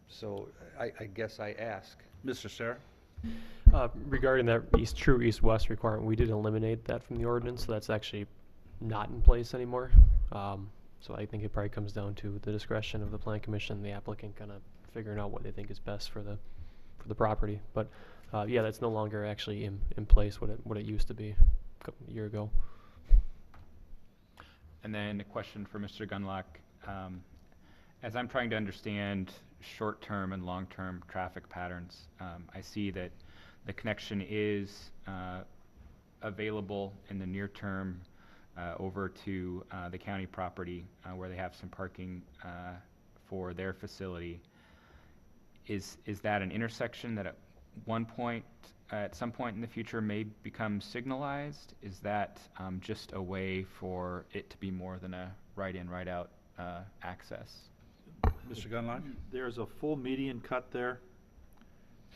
So I guess I ask. Mr. Sarah? Regarding that true east-west requirement, we did eliminate that from the ordinance, so that's actually not in place anymore. So I think it probably comes down to the discretion of the plan commission and the applicant kind of figuring out what they think is best for the property. But yeah, that's no longer actually in place what it used to be a year ago. And then a question for Mr. Gunlock. As I'm trying to understand short-term and long-term traffic patterns, I see that the connection is available in the near term over to the county property where they have some parking for their facility. Is that an intersection that at some point in the future may become signalized? Is that just a way for it to be more than a right-in, right-out access? Mr. Gunlock? There's a full median cut there.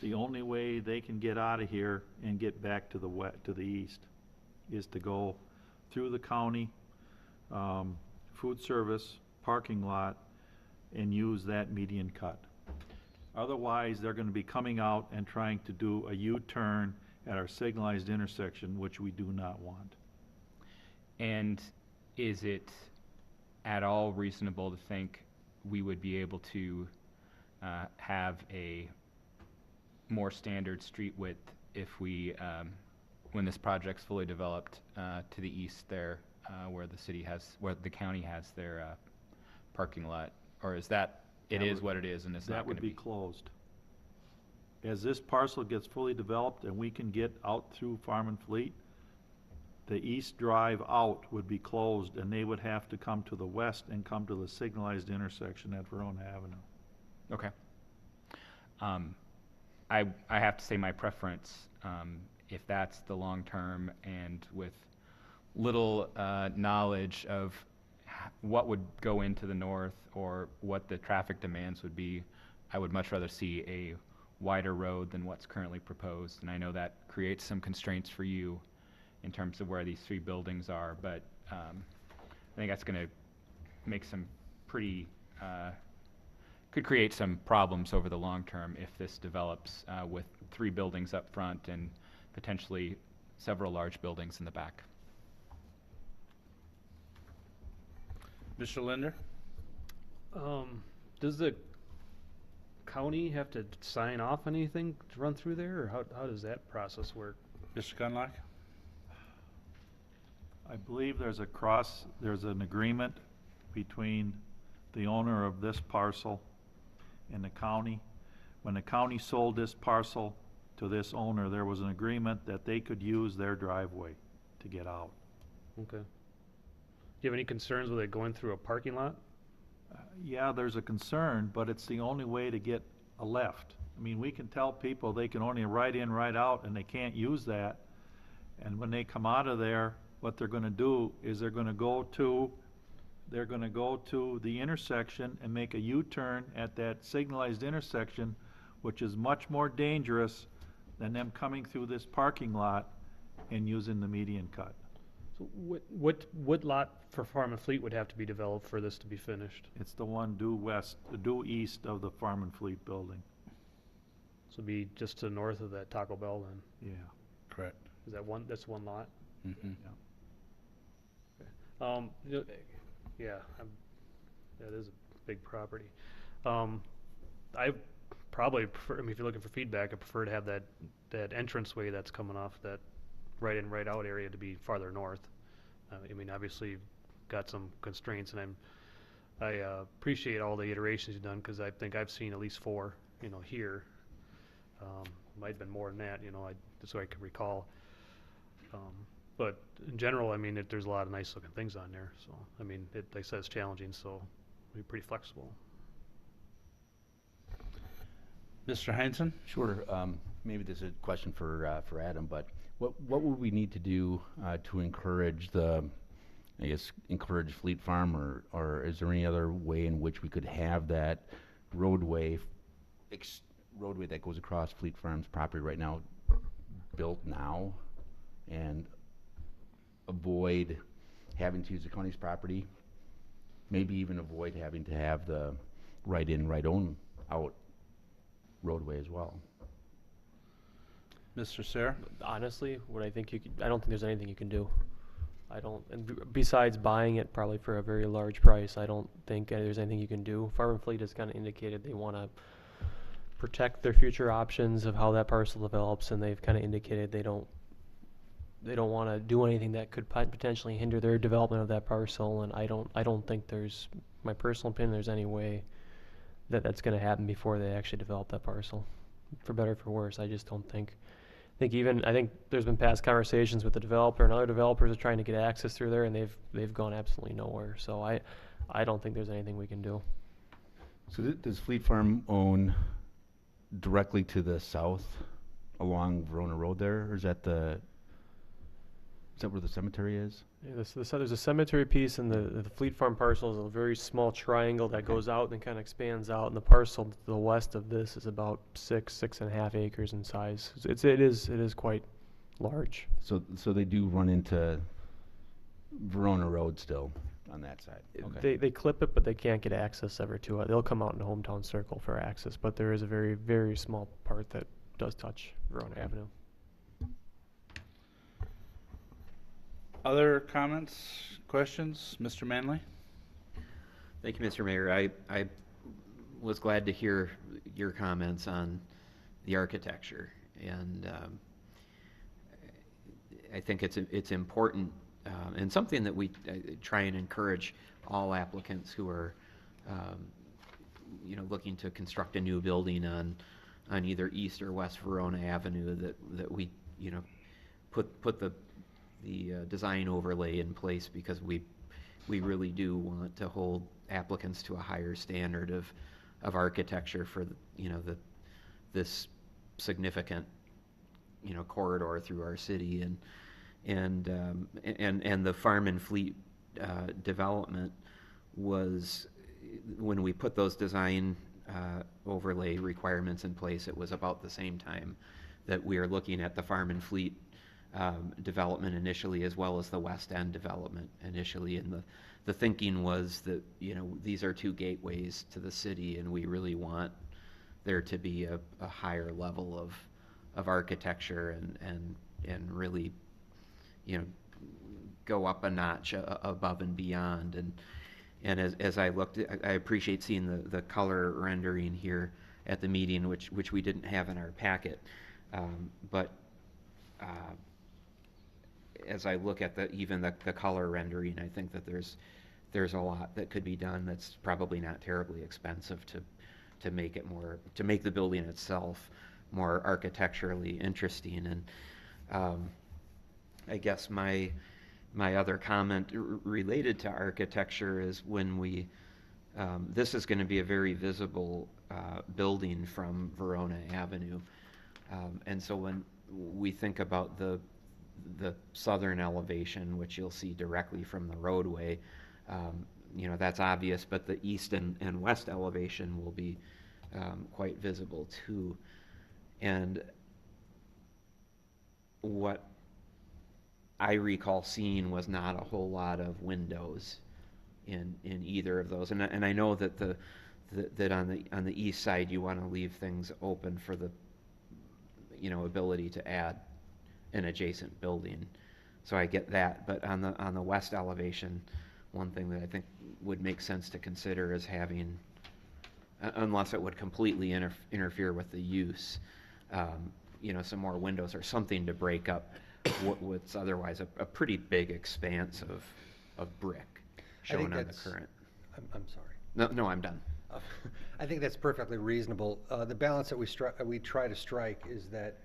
The only way they can get out of here and get back to the east is to go through the county, food service, parking lot, and use that median cut. Otherwise, they're going to be coming out and trying to do a U-turn at our signalized intersection, which we do not want. And is it at all reasonable to think we would be able to have a more standard street width if we, when this project's fully developed, to the east there, where the county has their parking lot? Or is that it is what it is and it's not That going would to be closed. As this parcel gets fully developed and we can get out through Farm and Fleet, the east drive out would be closed and they would have to come to the west and come to the signalized intersection at Verona Avenue. Okay. I have to say my preference, if that's the long term and with little knowledge of what would go into the north or what the traffic demands would be, I would much rather see a wider road than what's currently proposed. And I know that creates some constraints for you in terms of where these three buildings are, but I think that's going to make some pretty, could create some problems over the long term if this develops with three buildings up front and potentially several large buildings in the back. Mr. Linder? Does the county have to sign off on anything to run through there, or how does that process work? Mr. Gunlock? I believe there's an agreement between the owner of this parcel and the county. When the county sold this parcel to this owner, there was an agreement that they could use their driveway to get out. Okay. Do you have any concerns with it going through a parking lot? Yeah, there's a concern, but it's the only way to get a left. I mean, we can tell people they can only right in, right out, and they can't use that. And when they come out of there, what they're gonna do is they're gonna go to the intersection and make a U-turn at that signalized intersection, which is much more dangerous than them coming through this parking lot and using the median cut. So what lot for Farm and Fleet would have to be developed for this to be finished? It's the one due east of the Farm and Fleet building. So it'd be just to the north of that Taco Bell then? Yeah. Correct. Is that that's one lot? Mm-hmm. Yeah, that is a big property. I probably prefer, I mean, if you're looking for feedback, I prefer to have that entranceway that's coming off that right in, right out area to be farther north. I mean, obviously, you've got some constraints, and I appreciate all the iterations you've done, because I think I've seen at least 4, here. Might have been more than that, just so I can recall. But in general, I mean, there's a lot of nice looking things on there. So, I mean, like I said, it's challenging, so it'll be pretty flexible. Mr. Heinzen? Sure. Maybe this is a question for Adam, but what would we need to do to encourage the I guess, encourage Fleet Farm, or is there any other way in which we could have that roadway, roadway that goes across Fleet Farm's property right now, built now, and avoid having to use the county's property? Maybe even avoid having to have the right in, right on out roadway as well. Mr. Sarah? Honestly, what I think I don't think there's anything you can do. Besides buying it probably for a very large price, I don't think there's anything you can do. Farm and Fleet has kind of indicated they want to protect their future options of how that parcel develops, and they've kind of indicated they don't want to do anything that could potentially hinder their development of that parcel. And I don't think there's, my personal opinion, there's any way that that's going to happen before they actually develop that parcel. For better or for worse, I just don't think. I think there's been past conversations with the developer, and other developers are trying to get access through there, and they've gone absolutely nowhere. So I don't think there's anything we can do. So does Fleet Farm own directly to the south along Verona Road there, or is that where the cemetery is? Yeah, there's a cemetery piece, and the Fleet Farm parcel is a very small triangle that goes out and then kind of expands out, and the parcel to the west of this is about 6.5 acres in size. It is quite large. So they do run into Verona Road still on that side? Okay. They clip it, but they can't get access ever to it. They'll come out in the hometown circle for access, but there is a very, very small part that does touch Verona Avenue. Other comments, questions? Mr. Manley? Thank you, Mr. Mayor. I was glad to hear your comments on the architecture, and I think it's important and something that we try and encourage all applicants who are looking to construct a new building on either East or West Verona Avenue, that we put the design overlay in place, because we really do want to hold applicants to a higher standard of architecture for this significant corridor through our city, and the Farm and Fleet development was, when we put those design overlay requirements in place, it was about the same time that we are looking at the Farm and Fleet development initially, as well as the West End development initially. And the thinking was that, these are two gateways to the city, and we really want there to be a higher level of architecture and really, go up a notch above and beyond. And as I looked, I appreciate seeing the color rendering here at the meeting, which we didn't have in our packet. But as I look at even the color rendering, I think that there's a lot that could be done that's probably not terribly expensive to make it more, to make the building itself more architecturally interesting. And I guess my other comment related to architecture is, when this is going to be a very visible building from Verona Avenue, and so when we think about the southern elevation, which you'll see directly from the roadway, that's obvious, but the east and west elevation will be quite visible too. And what I recall seeing was not a whole lot of windows in either of those, and I know that that on the east side you want to leave things open for the ability to add an adjacent building, so I get that. But on the west elevation, one thing that I think would make sense to consider is having, unless it would completely interfere with the use, some more windows or something to break up what's otherwise a pretty big expanse of brick shown on the current. I'm sorry. No, I'm done. I think that's perfectly reasonable. The balance that we try to strike is that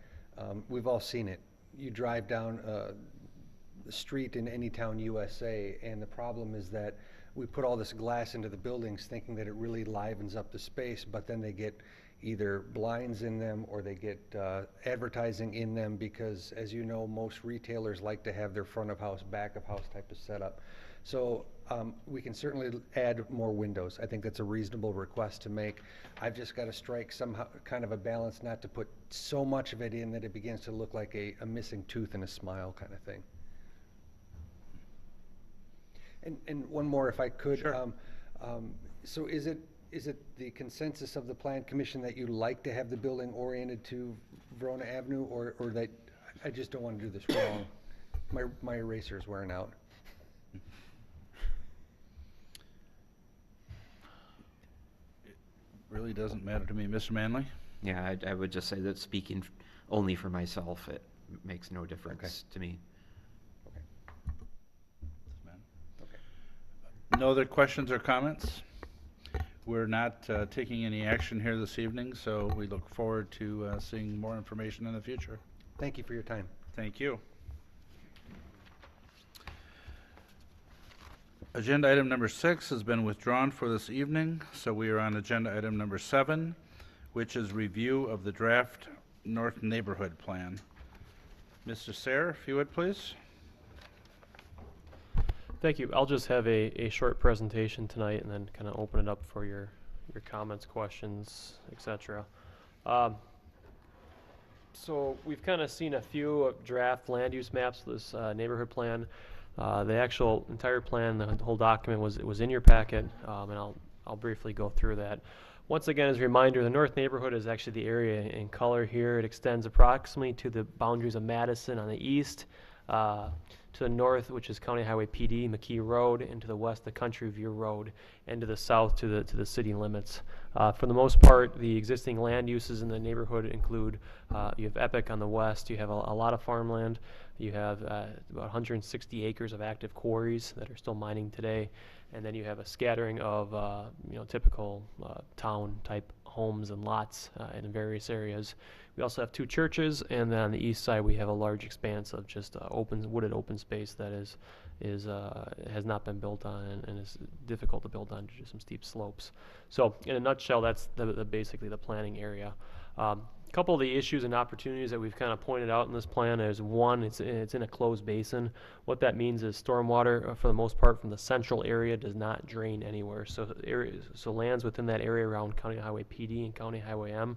we've all seen it. You drive down the street in any town USA, and the problem is that we put all this glass into the buildings thinking that it really livens up the space, but then they get either blinds in them or they get advertising in them, because, as you know, most retailers like to have their front of house, back of house type of setup. So we can certainly add more windows. I think that's a reasonable request to make. I've just got to strike somehow, kind of a balance, not to put so much of it in that it begins to look like a missing tooth in a smile kind of thing. And one more, if I could. Sure. So is it the consensus of the Plan Commission that you like to have the building oriented to Verona Avenue, or that I just don't want to do this wrong? My eraser is wearing out. Really doesn't matter to me. Mr. Manley? Yeah, I would just say that speaking only for myself, it makes no difference to me. No other questions or comments? We're not taking any action here this evening, so we look forward to seeing more information in the future. Thank you for your time. Thank you. Agenda item number 6 has been withdrawn for this evening, so we are on agenda item number 7, which is review of the draft North Neighborhood Plan. Mr. Sayre, if you would, please. Thank you. I'll just have a short presentation tonight and then kind of open it up for your comments, questions, etc. So we've kind of seen a few draft land use maps for this neighborhood plan. The actual entire plan, the whole document was in your packet, and I'll briefly go through that. Once again, as a reminder, the North Neighborhood is actually the area in color here. It extends approximately to the boundaries of Madison on the east, to the north, which is County Highway PD, McKee Road, and to the west, the Country View Road, and to the south to the city limits. For the most part, the existing land uses in the neighborhood include, you have Epic on the west, you have a lot of farmland, you have about 160 acres of active quarries that are still mining today, and then you have a scattering of typical town-type homes and lots in various areas. We also have 2 churches, and then on the east side we have a large expanse of just wooded open space that has not been built on and is difficult to build on due to some steep slopes. So in a nutshell, that's basically the planning area. A couple of the issues and opportunities that we've kind of pointed out in this plan is, one, it's in a closed basin. What that means is stormwater, for the most part, from the central area does not drain anywhere. So lands within that area around County Highway PD and County Highway M,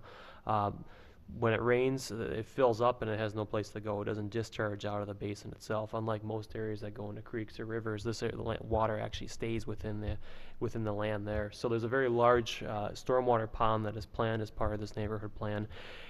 when it rains, it fills up and it has no place to go. It doesn't discharge out of the basin itself. Unlike most areas that go into creeks or rivers, this area, the water actually stays within the land there. So there's a very large stormwater pond that is planned as part of this neighborhood plan.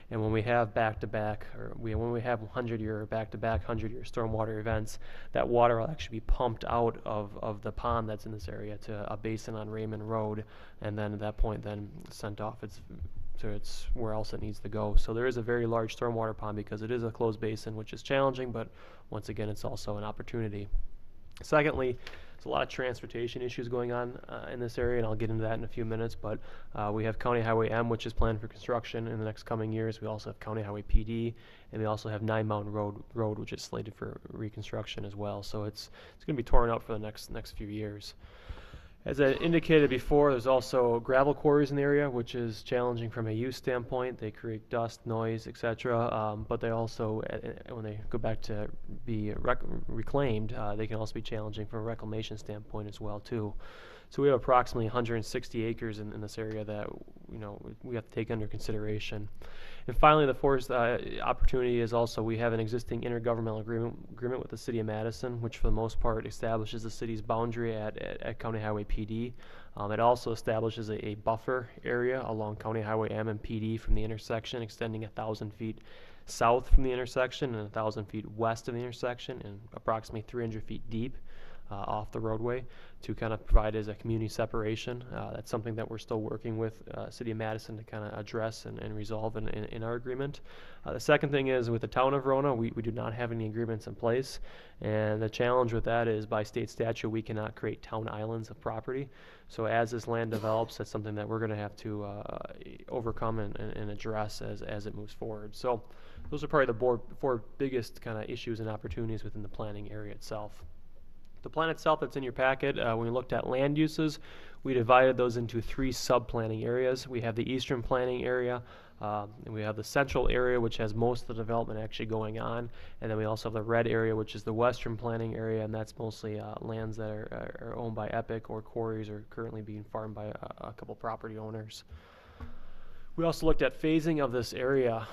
And when we have back-to-back, or when we have 100-year back-to-back 100-year stormwater events, that water will actually be pumped out of the pond that's in this area to a basin on Raymond Road, and then at that point then sent off to it's where else it needs to go. So there is a very large stormwater pond because it is a closed basin, which is challenging, but once again, it's also an opportunity. Secondly, there's a lot of transportation issues going on in this area, and I'll get into that in a few minutes, but we have County Highway M, which is planned for construction in the next coming years. We also have County Highway PD, and we also have Nine Mountain Road, which is slated for reconstruction as well. So it's going to be torn up for the next few years. As I indicated before, there's also gravel quarries in the area, which is challenging from a use standpoint. They create dust, noise, etc. But they also, when they go back to be reclaimed, they can also be challenging from a reclamation standpoint as well too. So we have approximately 160 acres in this area that we have to take under consideration. And finally, the fourth opportunity is also we have an existing intergovernmental agreement with the City of Madison, which for the most part establishes the city's boundary at County Highway PD. It also establishes a buffer area along County Highway M and PD from the intersection, extending 1,000 feet south from the intersection and 1,000 feet west of the intersection and approximately 300 feet deep off the roadway to kind of provide as a community separation. That's something that we're still working with City of Madison to kind of address and resolve in our agreement. The second thing is with the town of Verona, we do not have any agreements in place, and the challenge with that is by state statute we cannot create town islands of property. So as this land develops, that's something that we're going to have to overcome and address as it moves forward. So those are probably the 4 biggest kind of issues and opportunities within the planning area itself. The plan itself that's in your packet, when we looked at land uses, we divided those into 3 sub-planning areas. We have the eastern planning area, And we have the central area, which has most of the development actually going on. And then we also have the red area, which is the western planning area, and that's mostly lands that are owned by Epic or quarries or currently being farmed by a couple property owners. We also looked at phasing of this area.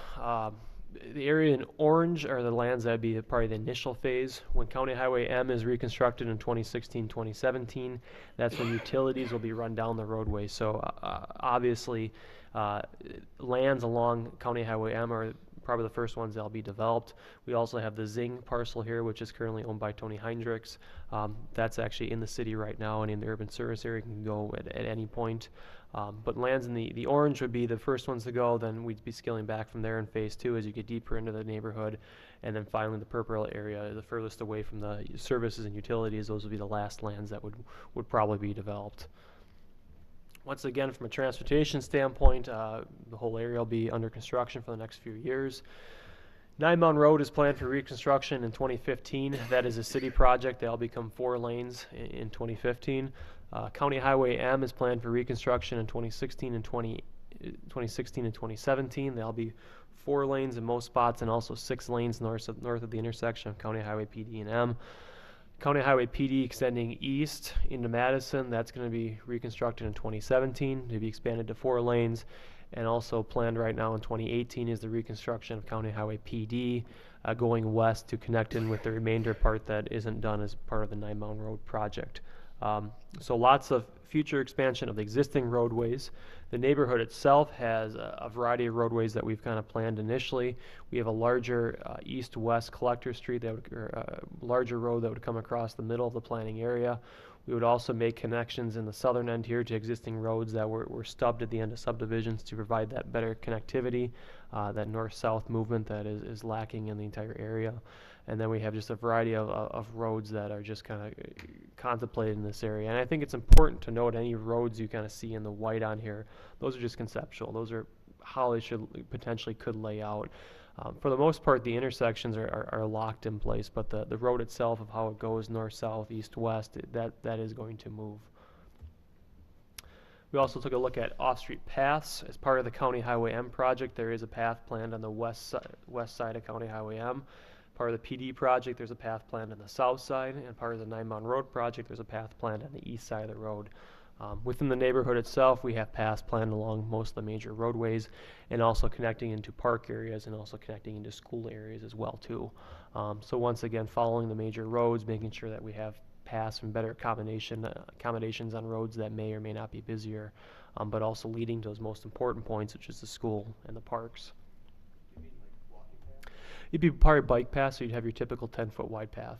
The area in orange are the lands that would be probably the initial phase. When County Highway M is reconstructed in 2016-2017, that's when utilities will be run down the roadway. So obviously, lands along County Highway M are probably the first ones that'll be developed. We also have the Zing parcel here, which is currently owned by Tony Hendricks. That's actually in the city right now and in the urban service area, can go at any point. But lands in the orange would be the first ones to go, then we'd be scaling back from there in phase 2 as you get deeper into the neighborhood. And then finally the purple area, the furthest away from the services and utilities, those would be the last lands that would probably be developed. Once again, from a transportation standpoint, the whole area will be under construction for the next few years. 9 Mountain Road is planned for reconstruction in 2015. That is a city project. That'll become 4 lanes in 2015. County Highway M is planned for reconstruction in 2016 and 2017. There'll be 4 lanes in most spots and also 6 lanes north of the intersection of County Highway PD and M. County Highway PD extending east into Madison, that's going to be reconstructed in 2017 to be expanded to 4 lanes. And also planned right now in 2018 is the reconstruction of County Highway PD going west to connect in with the remainder part that isn't done as part of the 9 Mountain Road project. So lots of future expansion of the existing roadways. The neighborhood itself has a variety of roadways that we've kind of planned initially. We have a larger east-west collector street, that would, or a larger road that would come across the middle of the planning area. We would also make connections in the southern end here to existing roads that were stubbed at the end of subdivisions to provide that better connectivity, that north-south movement that is lacking in the entire area. And then we have just a variety of roads that are just kind of contemplated in this area. And I think it's important to note any roads you kind of see in the white on here, those are just conceptual. Those are how they potentially could lay out. For the most part, the intersections are locked in place, but the road itself of how it goes north, south, east, west, that is going to move. We also took a look at off-street paths. As part of the County Highway M project, there is a path planned on the west side of County Highway M. Part of the PD project, there's a path planned on the south side, and part of the 9 Mountain Road project, there's a path planned on the east side of the road. Within the neighborhood itself, we have paths planned along most of the major roadways and also connecting into park areas and also connecting into school areas as well too. So once again, following the major roads, making sure that we have paths and better accommodations on roads that may or may not be busier, but also leading to those most important points, which is the school and the parks. It'd be part of bike path, so you'd have your typical 10-foot wide path.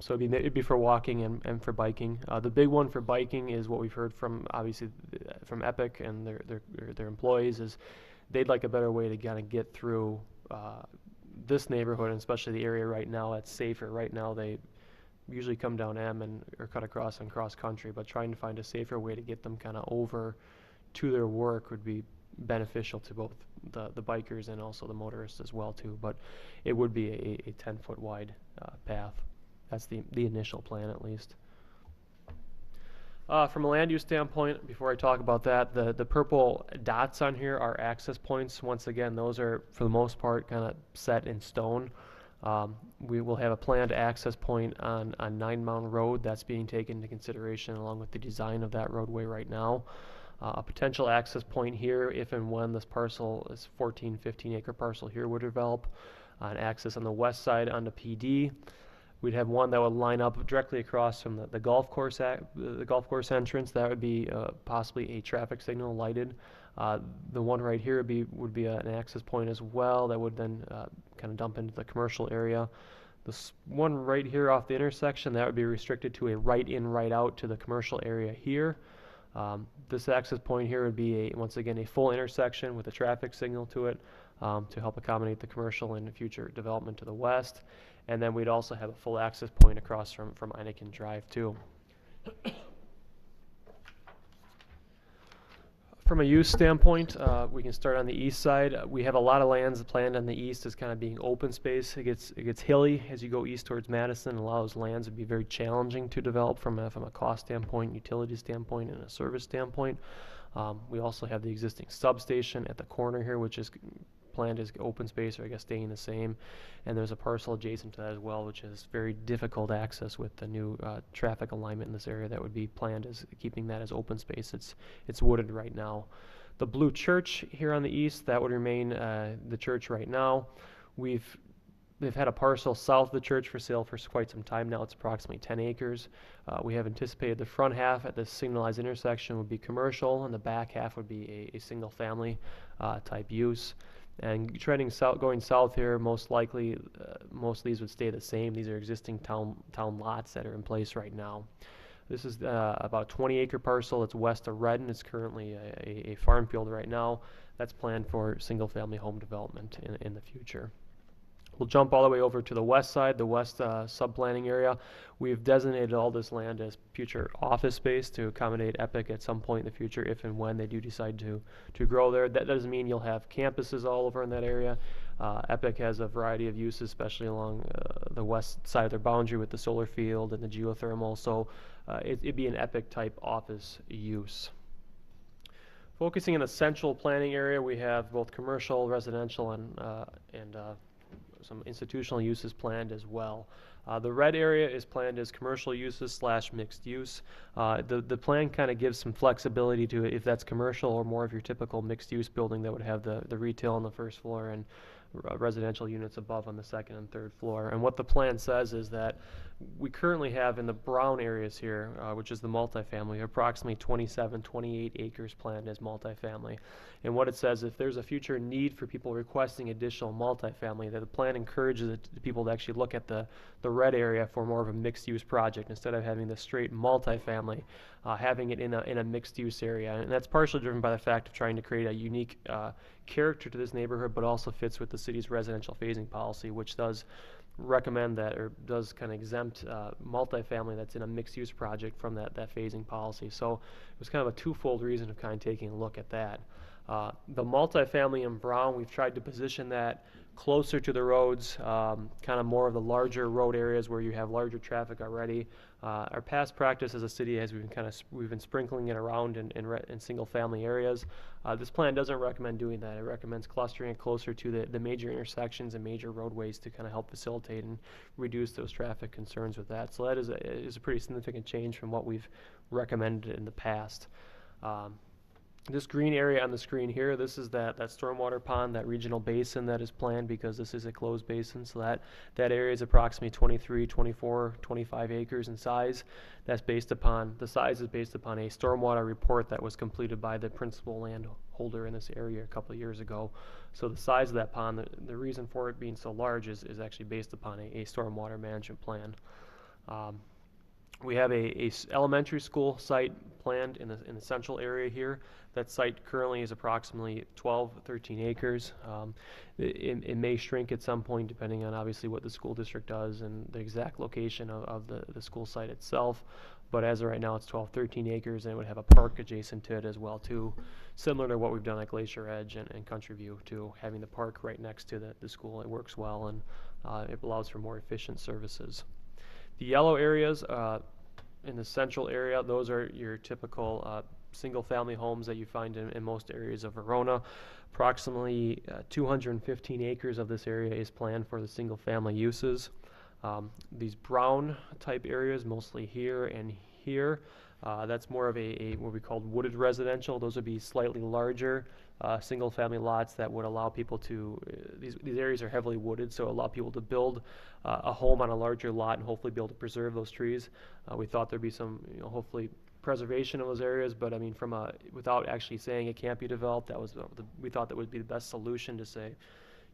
So it'd be for walking and for biking. The big one for biking is what we've heard from, obviously, from Epic and their employees, is they'd like a better way to kind of get through this neighborhood, and especially the area right now that's safer. Right now they usually come down M or cut across and cross country, but trying to find a safer way to get them kind of over to their work would be beneficial to both the bikers and also the motorists as well too. But it would be a 10-foot wide path. That's the initial plan, at least. From a land use standpoint, before I talk about that, the purple dots on here are access points. Once again, those are, for the most part, kind of set in stone. We will have a planned access point on 9 Mountain Road. That's being taken into consideration along with the design of that roadway right now. A potential access point here, if and when this parcel, this 15 acre parcel here would develop, an access on the west side onto PD. We'd have one that would line up directly across from the golf course entrance. That would be possibly a traffic signal lighted. The one right here would be an access point as well that would then kind of dump into the commercial area. This one right here off the intersection, that would be restricted to a right in, right out to the commercial area here. This access point here would be, once again, a full intersection with a traffic signal to it to help accommodate the commercial and future development to the west. And then we'd also have a full access point across from Einiken Drive too. From a use standpoint, we can start on the east side. We have a lot of lands planned on the east as kind of being open space. It gets hilly as you go east towards Madison. A lot of those lands would be very challenging to develop from a cost standpoint, utility standpoint, and a service standpoint. We also have the existing substation at the corner here, which is planned as open space, or I guess staying the same. And there's a parcel adjacent to that as well, which is very difficult access with the new traffic alignment in this area that would be planned as keeping that as open space. It's wooded right now. The blue church here on the east, that would remain the church right now. They've had a parcel south of the church for sale for quite some time now. It's approximately 10 acres. We have anticipated the front half at the signalized intersection would be commercial, and the back half would be a single family type use. And trending south, going south here, most likely, most of these would stay the same. These are existing town lots that are in place right now. This is about a 20-acre parcel. It's west of Redden. It's currently a farm field right now. That's planned for single-family home development in the future. We'll jump all the way over to the west side, the west sub-planning area. We've designated all this land as future office space to accommodate Epic at some point in the future, if and when they do decide to grow there. That doesn't mean you'll have campuses all over in that area. Epic has a variety of uses, especially along the west side of their boundary with the solar field and the geothermal. So it'd be an Epic-type office use. Focusing in the central planning area, we have both commercial, residential, and some institutional uses planned as well. The red area is planned as commercial uses / mixed use. The plan kind of gives some flexibility to it if that's commercial or more of your typical mixed use building that would have the retail on the first floor and residential units above on the second and third floor. And what the plan says is that we currently have in the brown areas here, which is the multifamily, approximately 28 acres planned as multifamily. And what it says, if there's a future need for people requesting additional multifamily, that the plan encourages the people to actually look at the red area for more of a mixed-use project instead of having the straight multifamily, having it in a mixed-use area. And that's partially driven by the fact of trying to create a unique character to this neighborhood, but also fits with the city's residential phasing policy, which does recommend that, or does kind of exempt multifamily that's in a mixed-use project from that phasing policy. So it was kind of a twofold reason of kind of taking a look at that. The multifamily in brown, we've tried to position that closer to the roads, kind of more of the larger road areas where you have larger traffic already. Our past practice as a city has we've been sprinkling it around in single family areas. This plan doesn't recommend doing that. It recommends clustering it closer to the major intersections and major roadways to kind of help facilitate and reduce those traffic concerns with that. So that is a pretty significant change from what we've recommended in the past. This green area on the screen here, this is that stormwater pond, that regional basin that is planned because this is a closed basin. So that area is approximately 23, 24, 25 acres in size. The size is based upon a stormwater report that was completed by the principal landholder in this area a couple of years ago. So the size of that pond, the reason for it being so large is actually based upon a stormwater management plan. We have a elementary school site planned in the central area here. That site currently is approximately 13 acres. It may shrink at some point depending on obviously what the school district does and the exact location of the school site itself. But as of right now, it's 13 acres, and it would have a park adjacent to it as well too, similar to what we've done at Glacier Edge and Country View too, having the park right next to the school. It works well, and it allows for more efficient services. The yellow areas in the central area, those are your typical single-family homes that you find in most areas of Verona. Approximately 215 acres of this area is planned for the single-family uses. These brown-type areas, mostly here and here, that's more of a what we call wooded residential. Those would be slightly larger single-family lots that would allow people to, these areas are heavily wooded, so allow people to build a home on a larger lot and hopefully be able to preserve those trees. We thought there'd be some, hopefully preservation of those areas, but I mean, without actually saying it can't be developed, we thought that would be the best solution to say,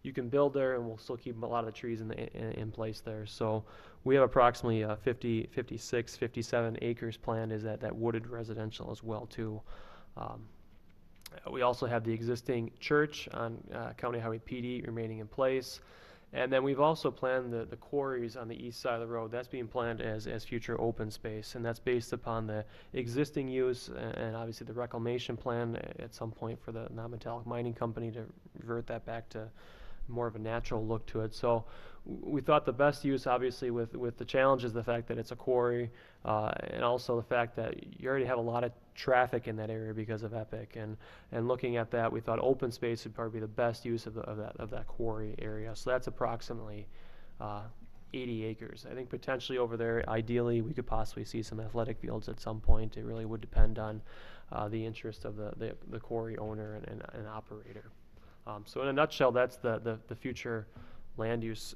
you can build there and we'll still keep a lot of the trees in place there. So we have approximately 56, 57 acres planned is that wooded residential as well too. We also have the existing church on County Highway PD remaining in place. And then we've also planned the quarries on the east side of the road. That's being planned as future open space, and that's based upon the existing use and obviously the reclamation plan at some point for the non-metallic mining company to revert that back to more of a natural look to it. So we thought the best use, obviously, with the challenge is the fact that it's a quarry, and also the fact that you already have a lot of traffic in that area because of Epic. And looking at that, we thought open space would probably be the best use of that quarry area. So that's approximately 80 acres. I think potentially over there, ideally, we could possibly see some athletic fields at some point. It really would depend on the interest of the quarry owner and operator. So in a nutshell, that's the future land use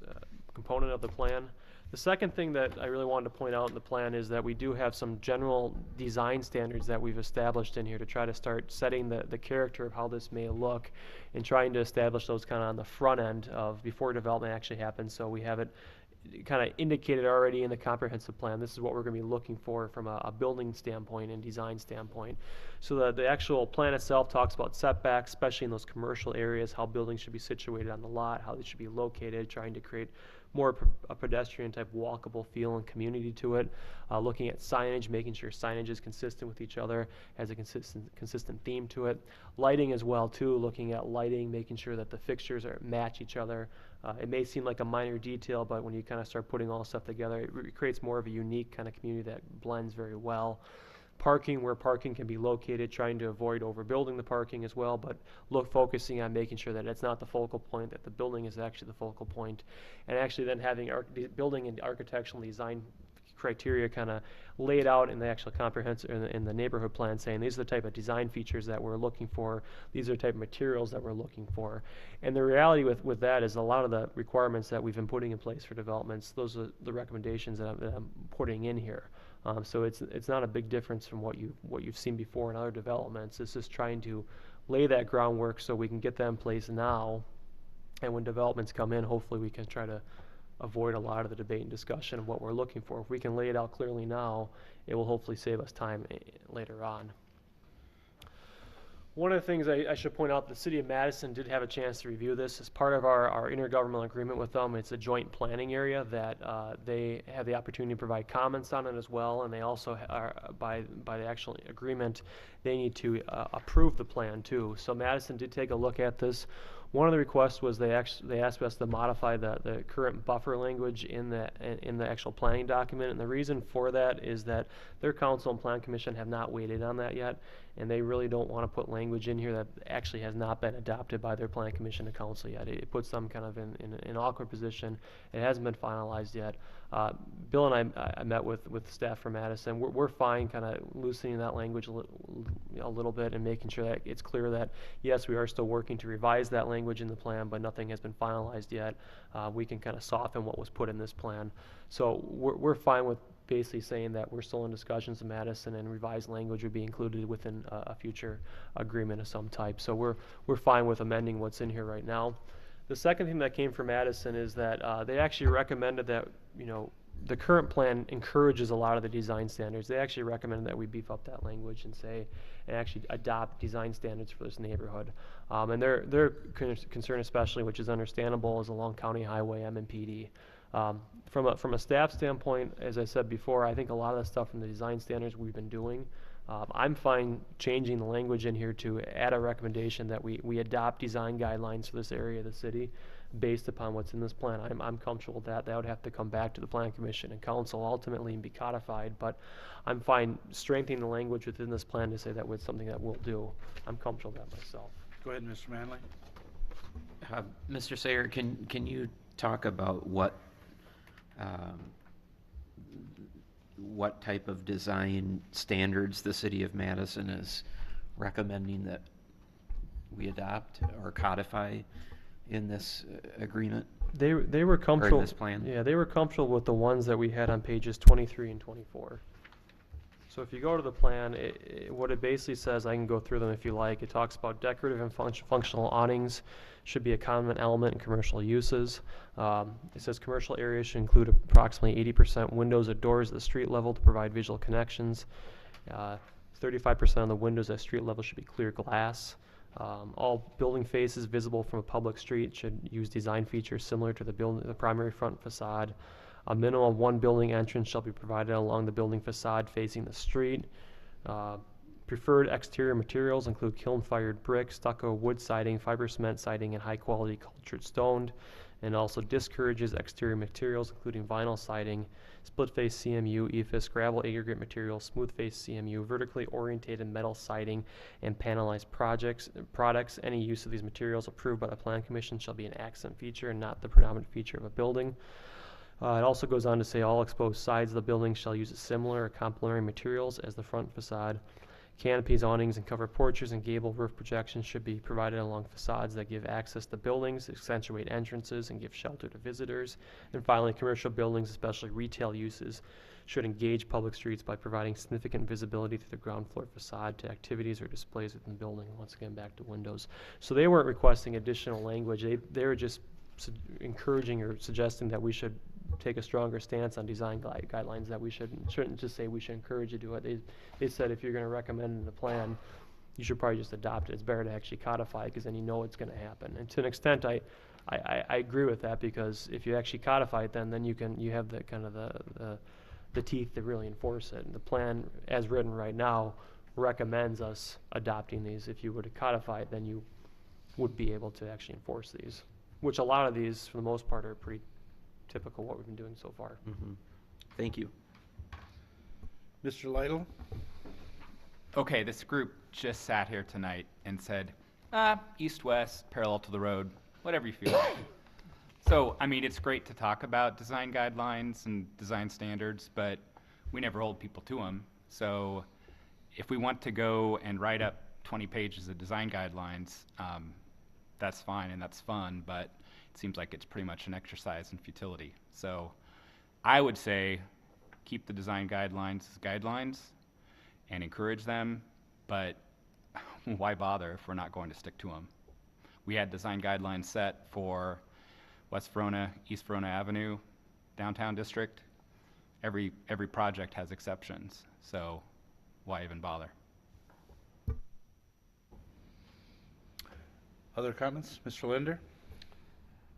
component of the plan. The second thing that I really wanted to point out in the plan is that we do have some general design standards that we've established in here to try to start setting the character of how this may look and trying to establish those kind of on the front end of before development actually happens. So we have it kind of indicated already in the comprehensive plan. This is what we're going to be looking for from a building standpoint and design standpoint. So the actual plan itself talks about setbacks, especially in those commercial areas, how buildings should be situated on the lot, how they should be located, trying to create more a pedestrian type walkable feel and community to it. Looking at signage, making sure signage is consistent with each other, has a consistent theme to it. Lighting as well too, looking at lighting, making sure that the fixtures match each other. It may seem like a minor detail, but when you kind of start putting all stuff together, it creates more of a unique kind of community that blends very well. Parking, where parking can be located, trying to avoid overbuilding the parking as well, but focusing on making sure that it's not the focal point, that the building is actually the focal point, and actually then having building and architectural design criteria kind of laid out in the actual comprehensive, in the neighborhood plan, saying these are the type of design features that we're looking for, these are the type of materials that we're looking for. And the reality with that is a lot of the requirements that we've been putting in place for developments, those are the recommendations that I'm putting in here. So it's not a big difference from what you've seen before in other developments. It's just trying to lay that groundwork so we can get that in place now, and when developments come in, hopefully we can try to avoid a lot of the debate and discussion of what we're looking for. If we can lay it out clearly now, it will hopefully save us time later on. One of the things I should point out, the City of Madison did have a chance to review this as part of our intergovernmental agreement with them. It's a joint planning area that they have the opportunity to provide comments on it as well, and they also are, by the actual agreement, they need to approve the plan too. So Madison did take a look at this. One of the requests was they asked us to modify the current buffer language in the actual planning document, and the reason for that is that their council and plan commission have not weighed in on that yet, and they really don't want to put language in here that actually has not been adopted by their plan commission and council yet. It puts them kind of in an awkward position. It hasn't been finalized yet. Bill and I met with staff from Madison. We're fine kind of loosening that language a little bit and making sure that it's clear that, yes, we are still working to revise that language in the plan, but nothing has been finalized yet. We can kind of soften what was put in this plan. So we're fine with basically saying that we're still in discussions in Madison and revised language would be included within a future agreement of some type. So we're fine with amending what's in here right now. The second thing that came from Madison is that they actually recommended that, the current plan encourages a lot of the design standards. They actually recommended that we beef up that language and actually adopt design standards for this neighborhood. And their concern especially, which is understandable, is along County Highway M and PD. From a staff standpoint, as I said before, I think a lot of the stuff from the design standards we've been doing. I'm fine changing the language in here to add a recommendation that we adopt design guidelines for this area of the city based upon what's in this plan. I'm comfortable with that. That would have to come back to the Plan Commission and Council ultimately and be codified, but I'm fine strengthening the language within this plan to say that was something that we'll do. I'm comfortable with that myself. Go ahead, Mr. Manley. Mr. Sayer, can you talk about what type of design standards the City of Madison is recommending that we adopt or codify in this agreement? They were comfortable. Or in this plan? Yeah, they were comfortable with the ones that we had on pages 23 and 24. So if you go to the plan, what it basically says, I can go through them if you like. It talks about decorative and functional awnings should be a common element in commercial uses. It says commercial areas should include approximately 80% windows or doors at the street level to provide visual connections. 35% of the windows at street level should be clear glass. All building faces visible from a public street should use design features similar to the primary front facade. A minimum of one building entrance shall be provided along the building facade facing the street. Preferred exterior materials include kiln-fired brick, stucco, wood siding, fiber cement siding, and high-quality cultured stone. and also discourages exterior materials, including vinyl siding, split-face CMU, EFIS, gravel aggregate material, smooth-face CMU, vertically orientated metal siding, and panelized products. Any use of these materials approved by the Plan Commission shall be an accent feature and not the predominant feature of a building. It also goes on to say all exposed sides of the building shall use similar or complementary materials as the front facade. Canopies, awnings, and covered porches and gable roof projections should be provided along facades that give access to buildings, accentuate entrances, and give shelter to visitors. And finally, commercial buildings, especially retail uses, should engage public streets by providing significant visibility through the ground floor facade to activities or displays within the building. Once again, back to windows. So they weren't requesting additional language. They were just encouraging or suggesting that we should take a stronger stance on design guidelines, that we shouldn't just say we should encourage you to do it. They said if you're going to recommend in the plan, you should probably just adopt it. It's better to actually codify it because then you know it's going to happen. And to an extent, I agree with that, because if you actually codify it, then you have the kind of the teeth to really enforce it. And the plan, as written right now, recommends us adopting these. If you were to codify it, then you would be able to actually enforce these, which a lot of these, for the most part, are pretty typical what we've been doing so far. Thank you. Mr. Lytle? Okay, this group just sat here tonight and said, east-west, parallel to the road, whatever you feel like. So, I mean, it's great to talk about design guidelines and design standards, but we never hold people to them. So if we want to go and write up 20 pages of design guidelines, that's fine and that's fun, but it seems like it's pretty much an exercise in futility. So I would say keep the design guidelines as guidelines and encourage them, but why bother if we're not going to stick to them? We had design guidelines set for West Verona, East Verona Avenue, downtown district. Every project has exceptions, so why even bother? Other comments? Mr. Linder?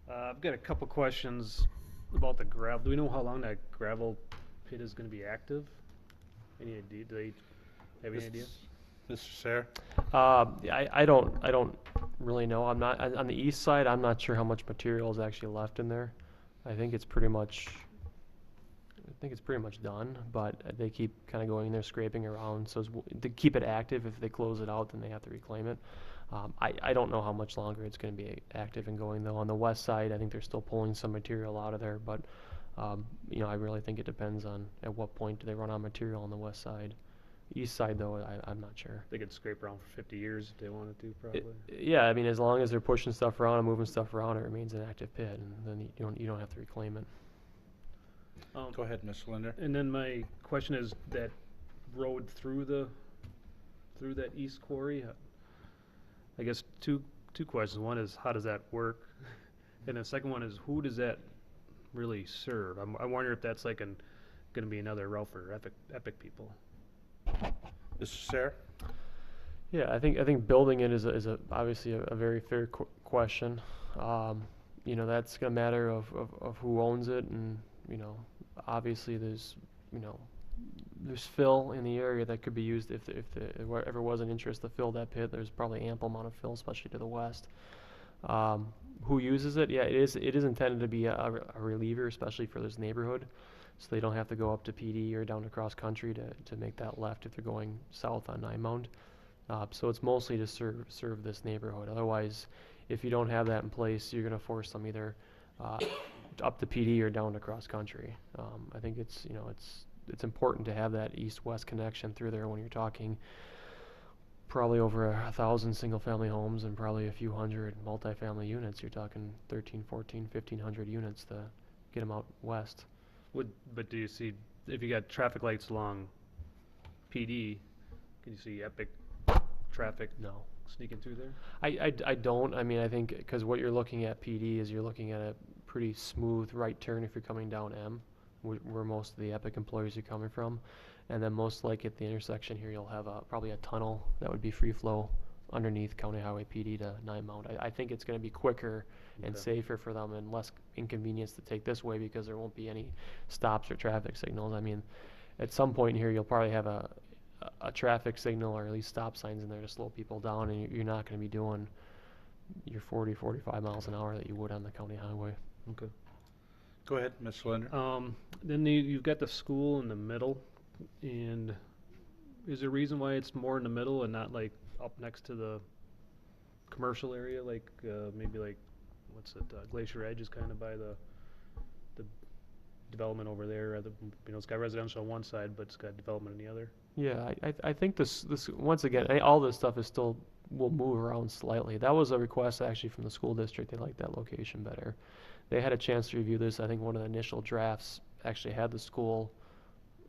I've got a couple questions about the gravel. Do we know how long that gravel pit is going to be active? Any idea? Do they have any idea? Mr. Sayre? I don't really know. I'm not on the east side. I'm not sure how much material is actually left in there. I think it's pretty much done, but they keep kind of going in there scraping around. So to keep it active, if they close it out, then they have to reclaim it. I don't know how much longer it's going to be active and going, though. On the west side, I think they're still pulling some material out of there, but I really think it depends on at what point do they run out of material on the west side. East side, though, I'm not sure. They could scrape around for 50 years if they wanted to, probably. Yeah, I mean, as long as they're pushing stuff around and moving stuff around, it remains an active pit, and then you don't have to reclaim it. Go ahead, Mr. Linder. And then my question is that road through that east quarry. I guess two questions. One is, how does that work? And the second one is, who does that really serve? I wonder if that's like going to be another route for Epic people. Mr. Sayre? Yeah, I think building it is obviously a very fair question. That's a matter of who owns it, and obviously there's fill in the area that could be used if there ever was an interest to fill that pit. There's probably ample amount of fill, especially to the west. Who uses it? Yeah, it is intended to be a reliever, especially for this neighborhood, so they don't have to go up to PD or down to cross country to make that left if they're going south on Nine Mound. So it's mostly to serve this neighborhood. Otherwise, if you don't have that in place, you're going to force them either up to PD or down to cross country. I think it's important to have that east-west connection through there when you're talking probably over 1,000 single-family homes and probably a few hundred multifamily units. You're talking 13, 14, 1,500 units to get them out west. But do you see, if you got traffic lights along PD, can you see Epic traffic sneaking through there? I don't. I mean, I think because what you're looking at PD is you're looking at a pretty smooth right turn if you're coming down M, where most of the Epic employees are coming from. And then most likely at the intersection here, you'll have probably a tunnel that would be free flow underneath County Highway PD to Nine Mound. I think it's going to be quicker and safer for them and less inconvenience to take this way because there won't be any stops or traffic signals. I mean, at some point here, you'll probably have a traffic signal or at least stop signs in there to slow people down, and you're not going to be doing your 40, 45 miles an hour that you would on the county highway. Okay. Go ahead, Mr. Linder. Then you've got the school in the middle, and is there a reason why it's more in the middle and not like up next to the commercial area, like maybe like Glacier Edge is kind of by the development over there. It's got residential on one side, but it's got development on the other. Yeah, I think this once again, all this stuff is still will move around slightly. That was a request actually from the school district. They liked that location better. They had a chance to review this. I think one of the initial drafts actually had the school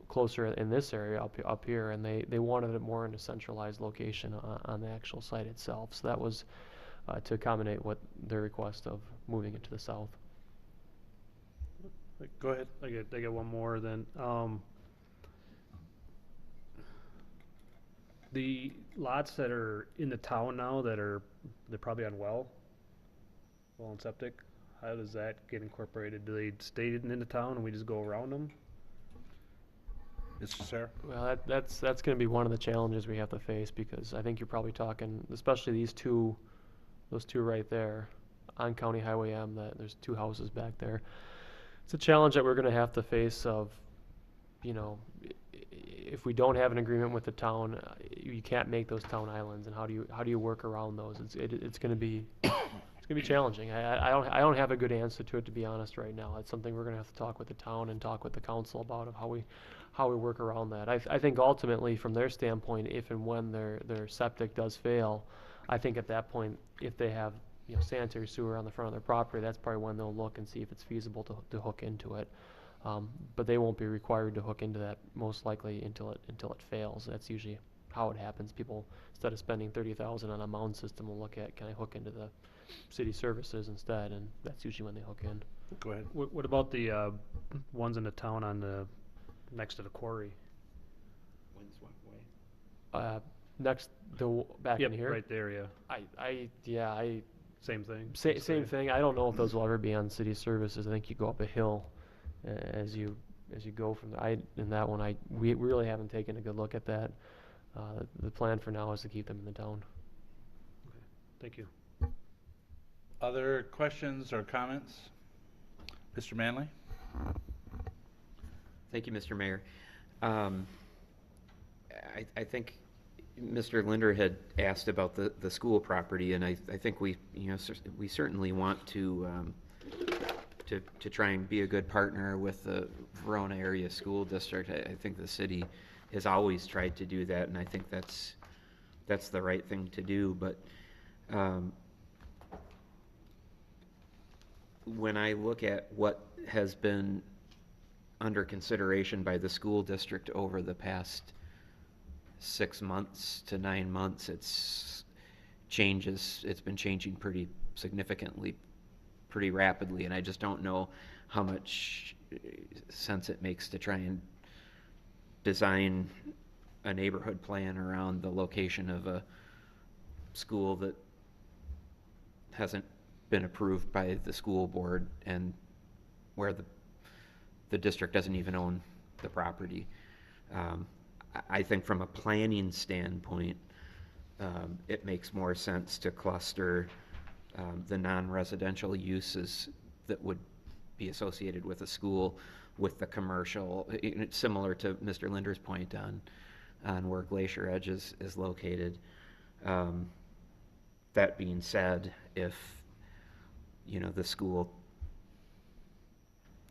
closer in this area up here, and they wanted it more in a centralized location on the actual site itself. So that was to accommodate what their request of moving it to the south. Go ahead. I got one more then. The lots that are in the town now they're probably on well and septic, how does that get incorporated? Do they stay in the town and we just go around them? Mr. Sarah? Well, that's going to be one of the challenges we have to face, because I think you're probably talking, especially those two right there on County Highway M. That there's two houses back there. It's a challenge that we're going to have to face. Of, if we don't have an agreement with the town, you can't make those town islands. And how do you work around those? It's going to be challenging. I don't have a good answer to it, to be honest, right now. It's something we're going to have to talk with the town and talk with the council about, of how we work around that. I think ultimately, from their standpoint, if and when their septic does fail, I think at that point, if they have sanitary sewer on the front of their property, that's probably when they'll look and see if it's feasible to hook into it. But they won't be required to hook into that, most likely, until it fails. That's usually how it happens. People, instead of spending $30,000 on a mound system, will look at, can I hook into the city services instead, and that's usually when they hook in. Go ahead. What about the ones in the town next to the quarry? Next, back in here. Right there, yeah. Same thing. Same thing. I don't know if those will ever be on city services. I think you go up a hill as you go from there. In that one, we really haven't taken a good look at that. The plan for now is to keep them in the town. Okay. Thank you. Other questions or comments? Mr. Manley? Thank you, Mr. Mayor. I think Mr. Linder had asked about the school property, and I think we certainly want to try and be a good partner with the Verona Area School District. I think the city has always tried to do that, and I think that's the right thing to do. But when I look at what has been under consideration by the school district over the past 6 months to 9 months, it's been changing pretty significantly, pretty rapidly, and I just don't know how much sense it makes to try and design a neighborhood plan around the location of a school that hasn't been approved by the school board, and where the district doesn't even own the property. I think from a planning standpoint, it makes more sense to cluster the non-residential uses that would be associated with a school with the commercial. It's similar to Mr. Linder's point on where Glacier Edge is located. That being said, if the school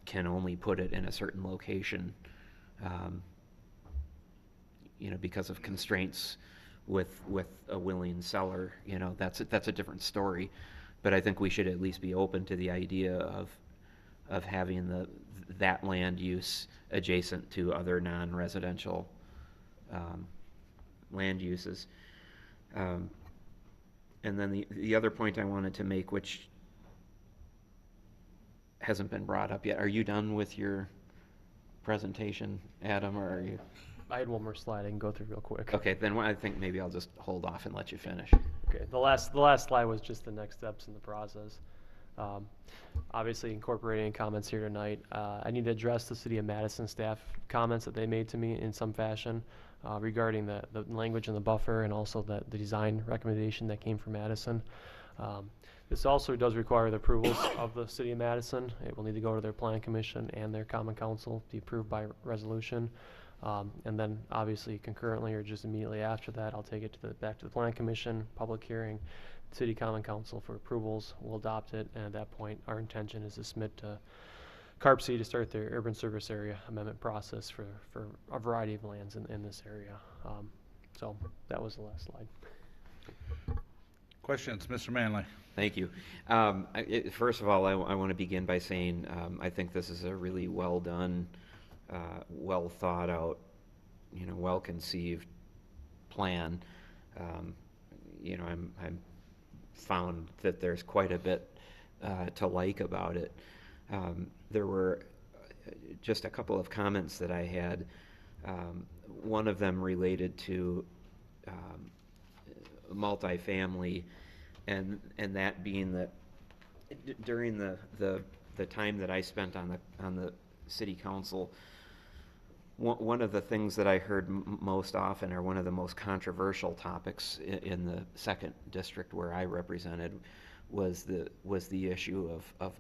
can only put it in a certain location, because of constraints with a willing seller, that's a different story. But I think we should at least be open to the idea of having that land use adjacent to other non-residential land uses. And then the other point I wanted to make, which hasn't been brought up yet. Are you done with your presentation, Adam, or are you? I had one more slide I can go through real quick. Okay, then I think maybe I'll just hold off and let you finish. Okay, the last slide was just the next steps in the process. Obviously incorporating comments here tonight. I need to address the City of Madison staff comments that they made to me in some fashion regarding the language in the buffer, and also the design recommendation that came from Madison. This also does require the approvals of the City of Madison. It will need to go to their Plan Commission and their Common Council, be approved by resolution. And then obviously concurrently or just immediately after that, I'll take it to back to the Plan Commission, public hearing, City Common Council for approvals. We'll adopt it, and at that point, our intention is to submit to CARPC to start their urban service area amendment process for a variety of lands in this area. So that was the last slide. Questions, Mr. Manley? Thank you. First of all, I want to begin by saying I think this is a really well done, well thought out, well conceived plan. I'm found that there's quite a bit to like about it. There were just a couple of comments that I had. One of them related to multifamily, and that being that during the time that I spent on the city council, one of the things that I heard most often, or one of the most controversial topics in the second district where I represented, was the issue of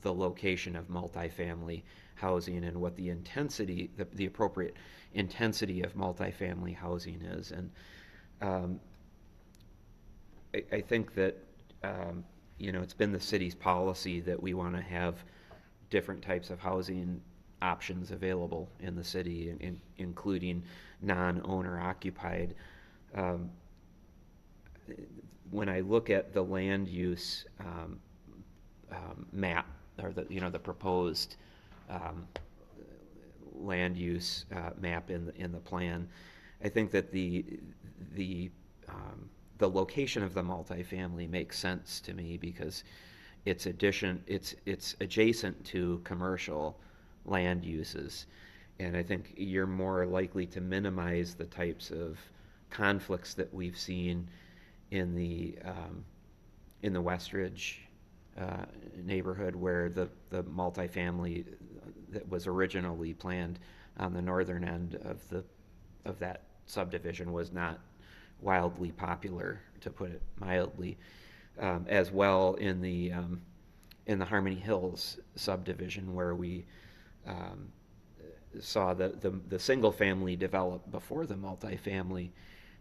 the location of multifamily housing and what the intensity, the appropriate intensity of multifamily housing is. And I think that it's been the city's policy that we want to have different types of housing options available in the city, including non-owner occupied. When I look at the land use map, or the proposed land use map in the plan, I think that the location of the multifamily makes sense to me because it's adjacent to commercial land uses, and I think you're more likely to minimize the types of conflicts that we've seen in the Westridge neighborhood, where the multifamily that was originally planned on the northern end of that subdivision was not wildly popular, to put it mildly. As well in the Harmony Hills subdivision, where we saw the single family develop before the multifamily,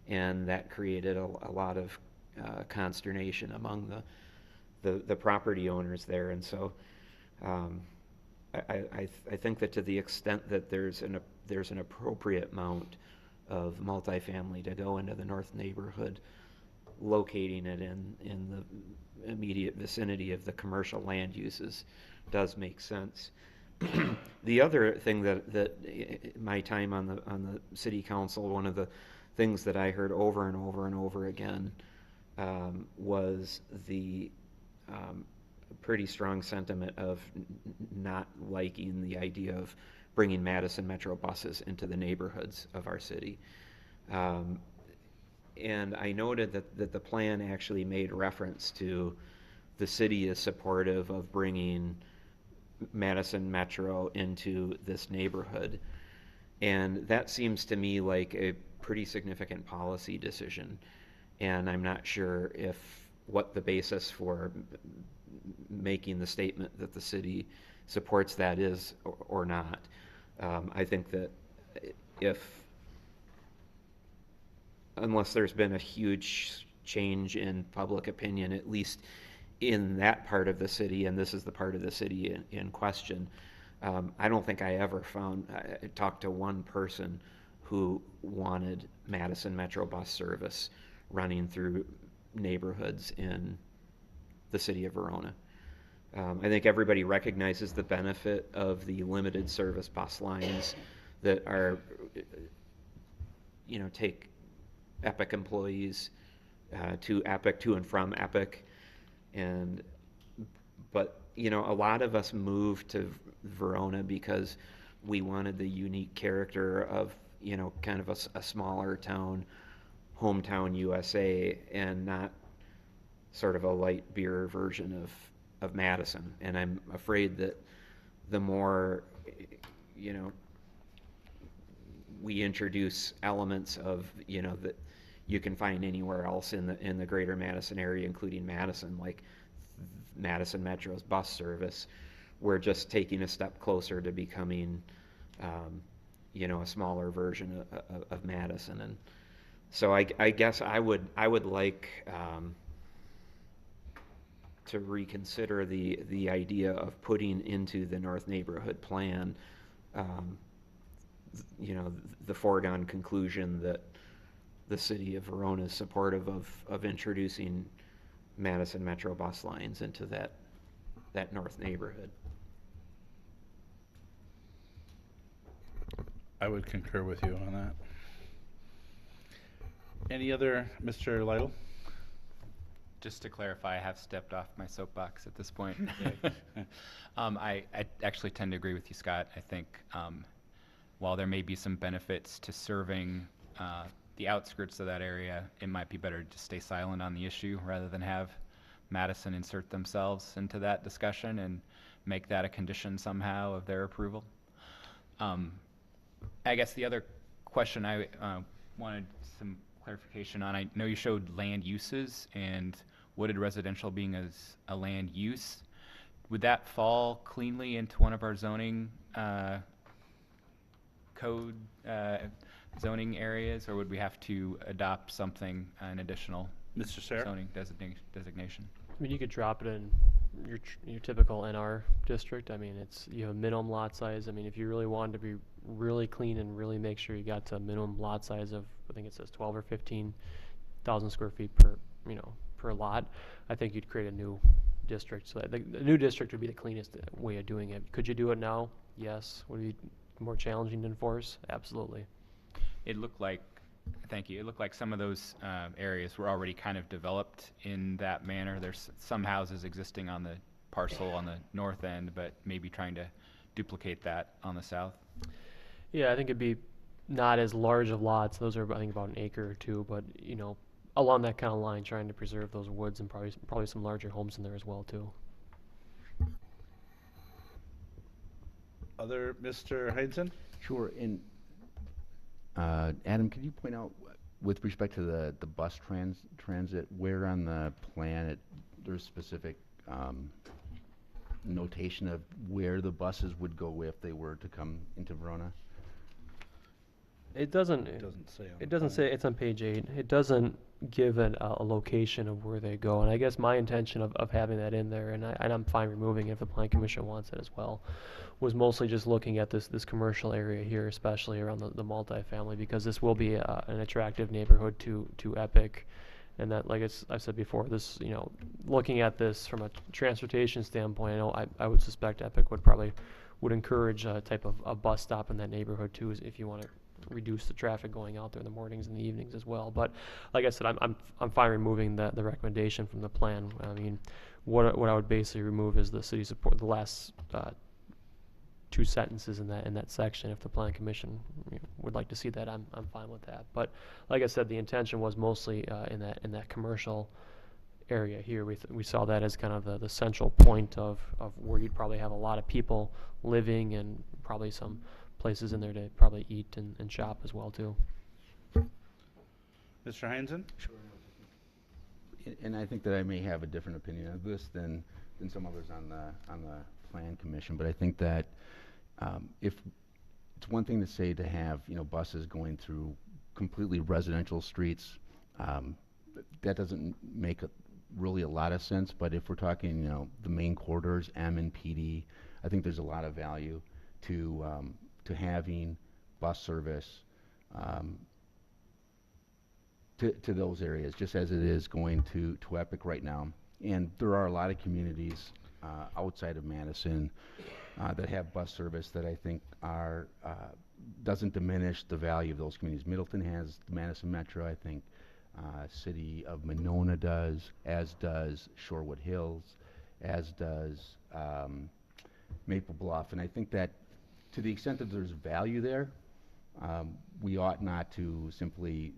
and that created a lot of consternation among the property owners there. And so I think that to the extent that there's an appropriate amount of multifamily to go into the north neighborhood, locating it in the immediate vicinity of the commercial land uses does make sense. The other thing that my time on the city council, one of the things that I heard over and over and over again was the pretty strong sentiment of not liking the idea of bringing Madison Metro buses into the neighborhoods of our city. And I noted that the plan actually made reference to the city is supportive of bringing Madison Metro into this neighborhood. And that seems to me like a pretty significant policy decision. And I'm not sure what the basis for making the statement that the city supports that is or not. I think that unless there's been a huge change in public opinion, at least in that part of the city, and this is the part of the city in question, I don't think I ever talked to one person who wanted Madison Metro bus service running through neighborhoods in the city of Verona. I think everybody recognizes the benefit of the limited service bus lines that are, take Epic employees to Epic, to and from Epic. But a lot of us moved to Verona because we wanted the unique character of, kind of a smaller town, hometown USA, and not sort of a light beer version of Madison. And I'm afraid that the more, we introduce elements of, that you can find anywhere else in the greater Madison area, including Madison, like Madison Metro's bus service, we're just taking a step closer to becoming, a smaller version of Madison. And so I guess I would like to reconsider the idea of putting into the North Neighborhood Plan, the foregone conclusion that the city of Verona is supportive of introducing Madison Metro bus lines into that north neighborhood. I would concur with you on that. Any other, Mr. Lytle? Just to clarify, I have stepped off my soapbox at this point. I actually tend to agree with you, Scott. I think while there may be some benefits to serving the outskirts of that area, it might be better to stay silent on the issue rather than have Madison insert themselves into that discussion and make that a condition somehow of their approval. I guess the other question I wanted some clarification on, I know you showed land uses and wooded residential being as a land use. Would that fall cleanly into one of our zoning code zoning areas, or would we have to adopt something, an additional Mr. Sarah? zoning designation? I mean, you could drop it in your typical NR district. I mean, you have a minimum lot size. I mean, if you really wanted to be really clean and really make sure you got to a minimum lot size of, I think it says 12 or 15,000 square feet per lot, I think you'd create a new district. So that the new district would be the cleanest way of doing it. Could you do it now? Yes. Would it be more challenging to enforce? Absolutely. It looked like, thank you, it looked like some of those areas were already kind of developed in that manner. There's some houses existing on the parcel on the north end, but maybe trying to duplicate that on the south. Yeah, I think it'd be not as large of lots. Those are, I think, about an acre or two, but, along that kind of line, trying to preserve those woods and probably some larger homes in there as well, too. Other, Mr. Heinzen? Sure. And Adam, could you point out, with respect to the bus transit, where on the plan there's specific notation of where the buses would go if they were to come into Verona? It doesn't. It doesn't say on It the doesn't plan. say. It's on page 8. It doesn't give a location of where they go. And I guess my intention of having that in there, and I'm fine removing it if the Plan Commission wants it as well, was mostly just looking at this commercial area here, especially around the multifamily, because this will be an attractive neighborhood to Epic. And that, like I've said before, this, looking at this from a transportation standpoint, I would suspect Epic would encourage a type of a bus stop in that neighborhood too, if you want to reduce the traffic going out there in the mornings and the evenings as well. But like I said, I'm fine removing the recommendation from the plan. I mean, what I would basically remove is the city support, the last two sentences in that section. If the Plan Commission would like to see that, I'm fine with that. But like I said, the intention was mostly in that commercial area here. We saw that as kind of the central point of where you'd probably have a lot of people living, and probably some places in there to probably eat and shop as well too. Mr. Heinzen? Sure. And I think that I may have a different opinion of this than some others on the Plan Commission, but I think that if it's one thing to say to have buses going through completely residential streets, that doesn't make really a lot of sense. But if we're talking the main corridors, M and PD, I think there's a lot of value to having bus service to those areas, just as it is going to Epic right now. And there are a lot of communities outside of Madison that have bus service that I think doesn't diminish the value of those communities. Middleton has the Madison Metro, I think. City of Monona does, as does Shorewood Hills, as does Maple Bluff. And I think that to the extent that there's value there, we ought not to simply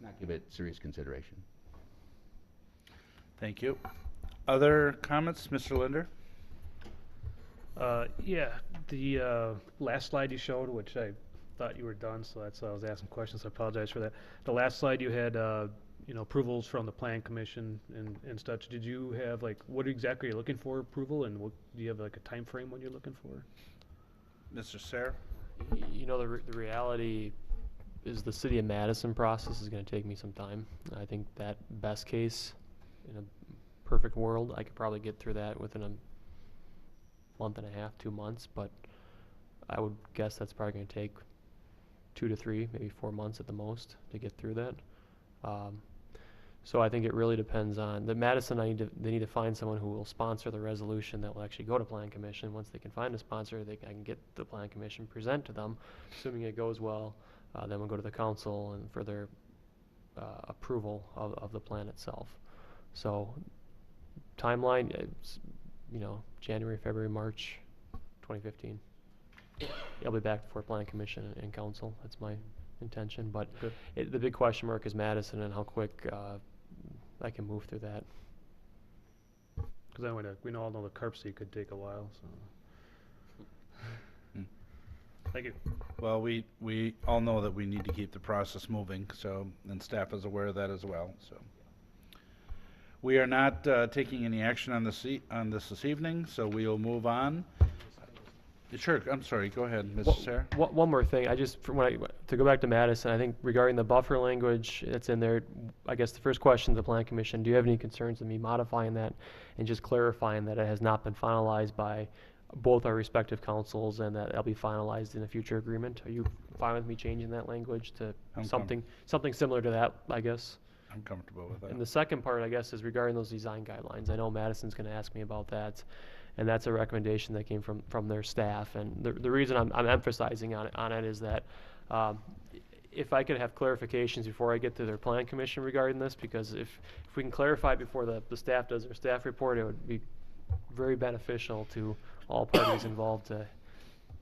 not give it serious consideration. Thank you. Other comments, Mr. Linder? Yeah, the last slide you showed, which I thought you were done, so that's why I was asking questions. I apologize for that. The last slide you had you know, approvals from the plan commission and such. Did you have, like, what exactly are you looking for approval, and what, do you have like a time frame when you're looking for? Mr. Sayre? You know, the reality is the city of Madison process is gonna take me some time. I think that best case, in a perfect world, I could probably get through that within a month and a half, 2 months, but I would guess that's probably gonna take 2 to 3, maybe 4 months at the most to get through that. So I think it really depends on the Madison. They need to find someone who will sponsor the resolution that will actually go to Plan Commission. Once they can find a sponsor, I can get the Plan Commission present to them, assuming it goes well. Then we'll go to the council and for their approval of the plan itself. So timeline, it's, you know, January, February, March 2015. I'll be back before Plan Commission and council. That's my intention. But the big question mark is Madison and how quick I can move through that. Because we all know the carp seed could take a while, so. Thank you. Well, we all know that we need to keep the process moving, so, and staff is aware of that as well, so. We are not taking any action on this this evening, so we'll move on. Sure, I'm sorry, go ahead, Mrs. Sayre. One more thing, to go back to Madison, I think regarding the buffer language that's in there, I guess the first question to the Plan Commission, do you have any concerns with me modifying that and just clarifying that it has not been finalized by both our respective councils and that it'll be finalized in a future agreement? Are you fine with me changing that language to something similar to that, I guess? I'm comfortable with that. And the second part, I guess, is regarding those design guidelines. I know Madison's going to ask me about that, and that's a recommendation that came from their staff. And the reason I'm emphasizing on it is that if I could have clarifications before I get to their Plan Commission regarding this, because if we can clarify it before the staff does their staff report, it would be very beneficial to all parties involved to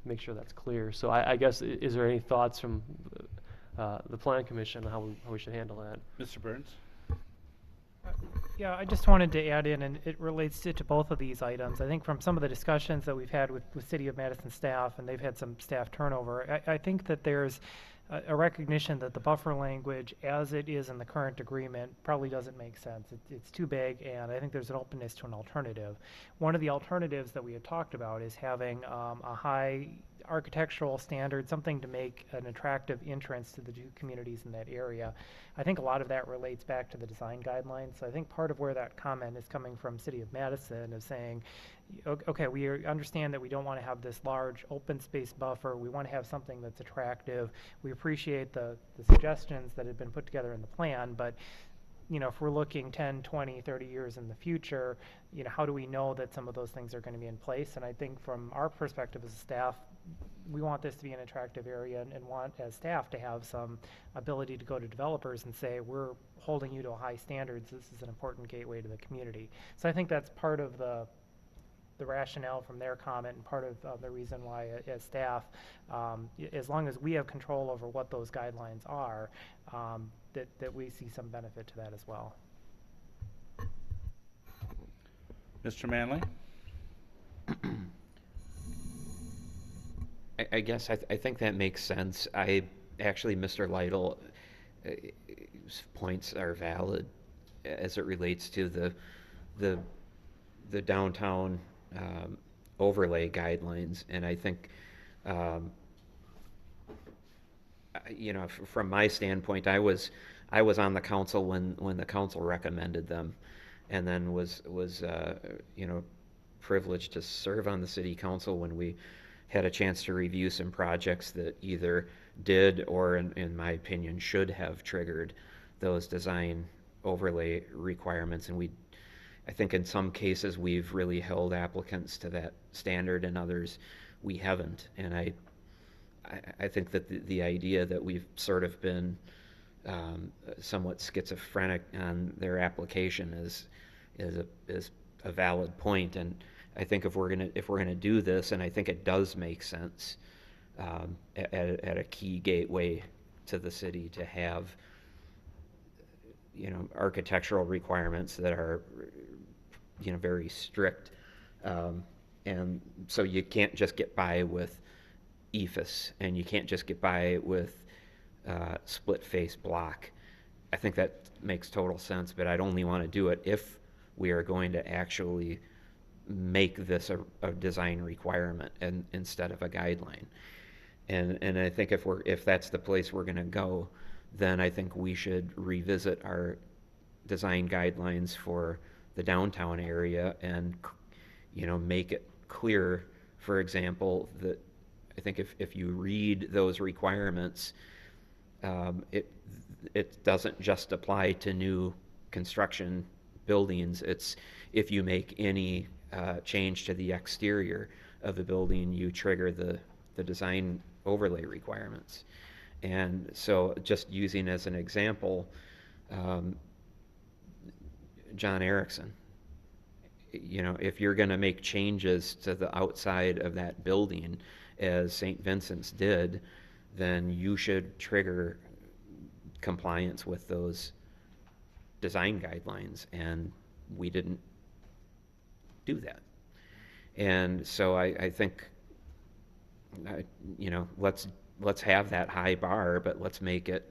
make sure that's clear. So I guess, is there any thoughts from the Plan Commission on how we should handle that? Mr. Burns? Yeah, I just wanted to add in, and it relates to both of these items. I think from some of the discussions that we've had with City of Madison staff, and they've had some staff turnover, I think that there's a recognition that the buffer language as it is in the current agreement probably doesn't make sense. It's too big, and I think there's an openness to an alternative. One of the alternatives that we had talked about is having a high architectural standard, something to make an attractive entrance to the two communities in that area. I think a lot of that relates back to the design guidelines. So I think part of where that comment is coming from City of Madison is saying, okay, we understand that we don't want to have this large open space buffer. We want to have something that's attractive. We appreciate the suggestions that have been put together in the plan, but you know, if we're looking 10, 20, 30 years in the future, you know, how do we know that some of those things are going to be in place? And I think from our perspective as a staff, we want this to be an attractive area and want as staff to have some ability to go to developers and say, we're holding you to a high standards. This is an important gateway to the community. So I think that's part of the rationale from their comment and part of the reason why as staff, as long as we have control over what those guidelines are, that we see some benefit to that as well. Mr. Manley? I guess I think that makes sense. Actually, Mr. Lytle points are valid as it relates to the downtown overlay guidelines, and I think you know, from my standpoint, I was on the council when the council recommended them, and then was you know, privileged to serve on the city council when we had a chance to review some projects that either did or, in my opinion, should have triggered those design overlay requirements. And I think in some cases we've really held applicants to that standard, and others we haven't. And I think that the idea that we've sort of been somewhat schizophrenic on their application is a valid point. And I think if we're gonna do this, and I think it does make sense at a key gateway to the city to have, you know, architectural requirements that are, you know, very strict, and so you can't just get by with EFS, and you can't just get by with split face block. I think that makes total sense, but I'd only want to do it if we are going to actually make this a design requirement and instead of a guideline. And I think if that's the place we're going to go, then I think we should revisit our design guidelines for the downtown area and, make it clear, for example, that I think if you read those requirements, it doesn't just apply to new construction buildings. It's if you make any change to the exterior of the building, you trigger the design overlay requirements. And so just using as an example, John Erickson, if you're going to make changes to the outside of that building as St. Vincent's did, then you should trigger compliance with those design guidelines, and we didn't do that. And so I think, let's have that high bar, but let's make it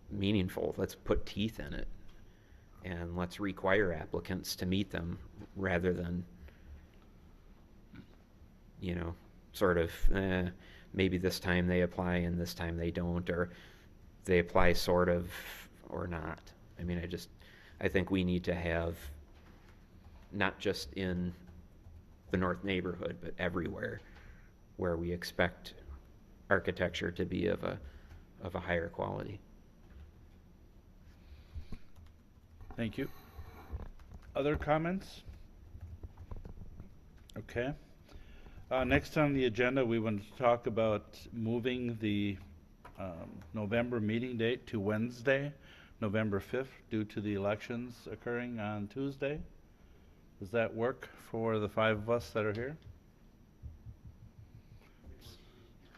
meaningful. Let's put teeth in it, and let's require applicants to meet them rather than, sort of, maybe this time they apply and this time they don't, or they apply sort of or not. I mean, I think we need to have, not just in the North neighborhood, but everywhere where we expect architecture to be of a higher quality. Thank you. Other comments? Okay. Next on the agenda, we want to talk about moving the November meeting date to Wednesday, November 5th, due to the elections occurring on Tuesday. Does that work for the 5 of us that are here?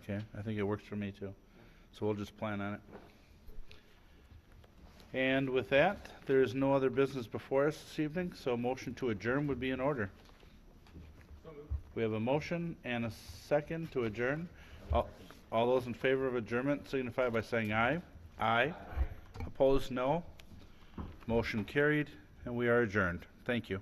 Okay, I think it works for me too. So we'll just plan on it. And with that, there is no other business before us this evening, so a motion to adjourn would be in order. We have a motion and a second to adjourn. All those in favor of adjournment signify by saying aye. Aye. Opposed, no. Motion carried, and we are adjourned. Thank you.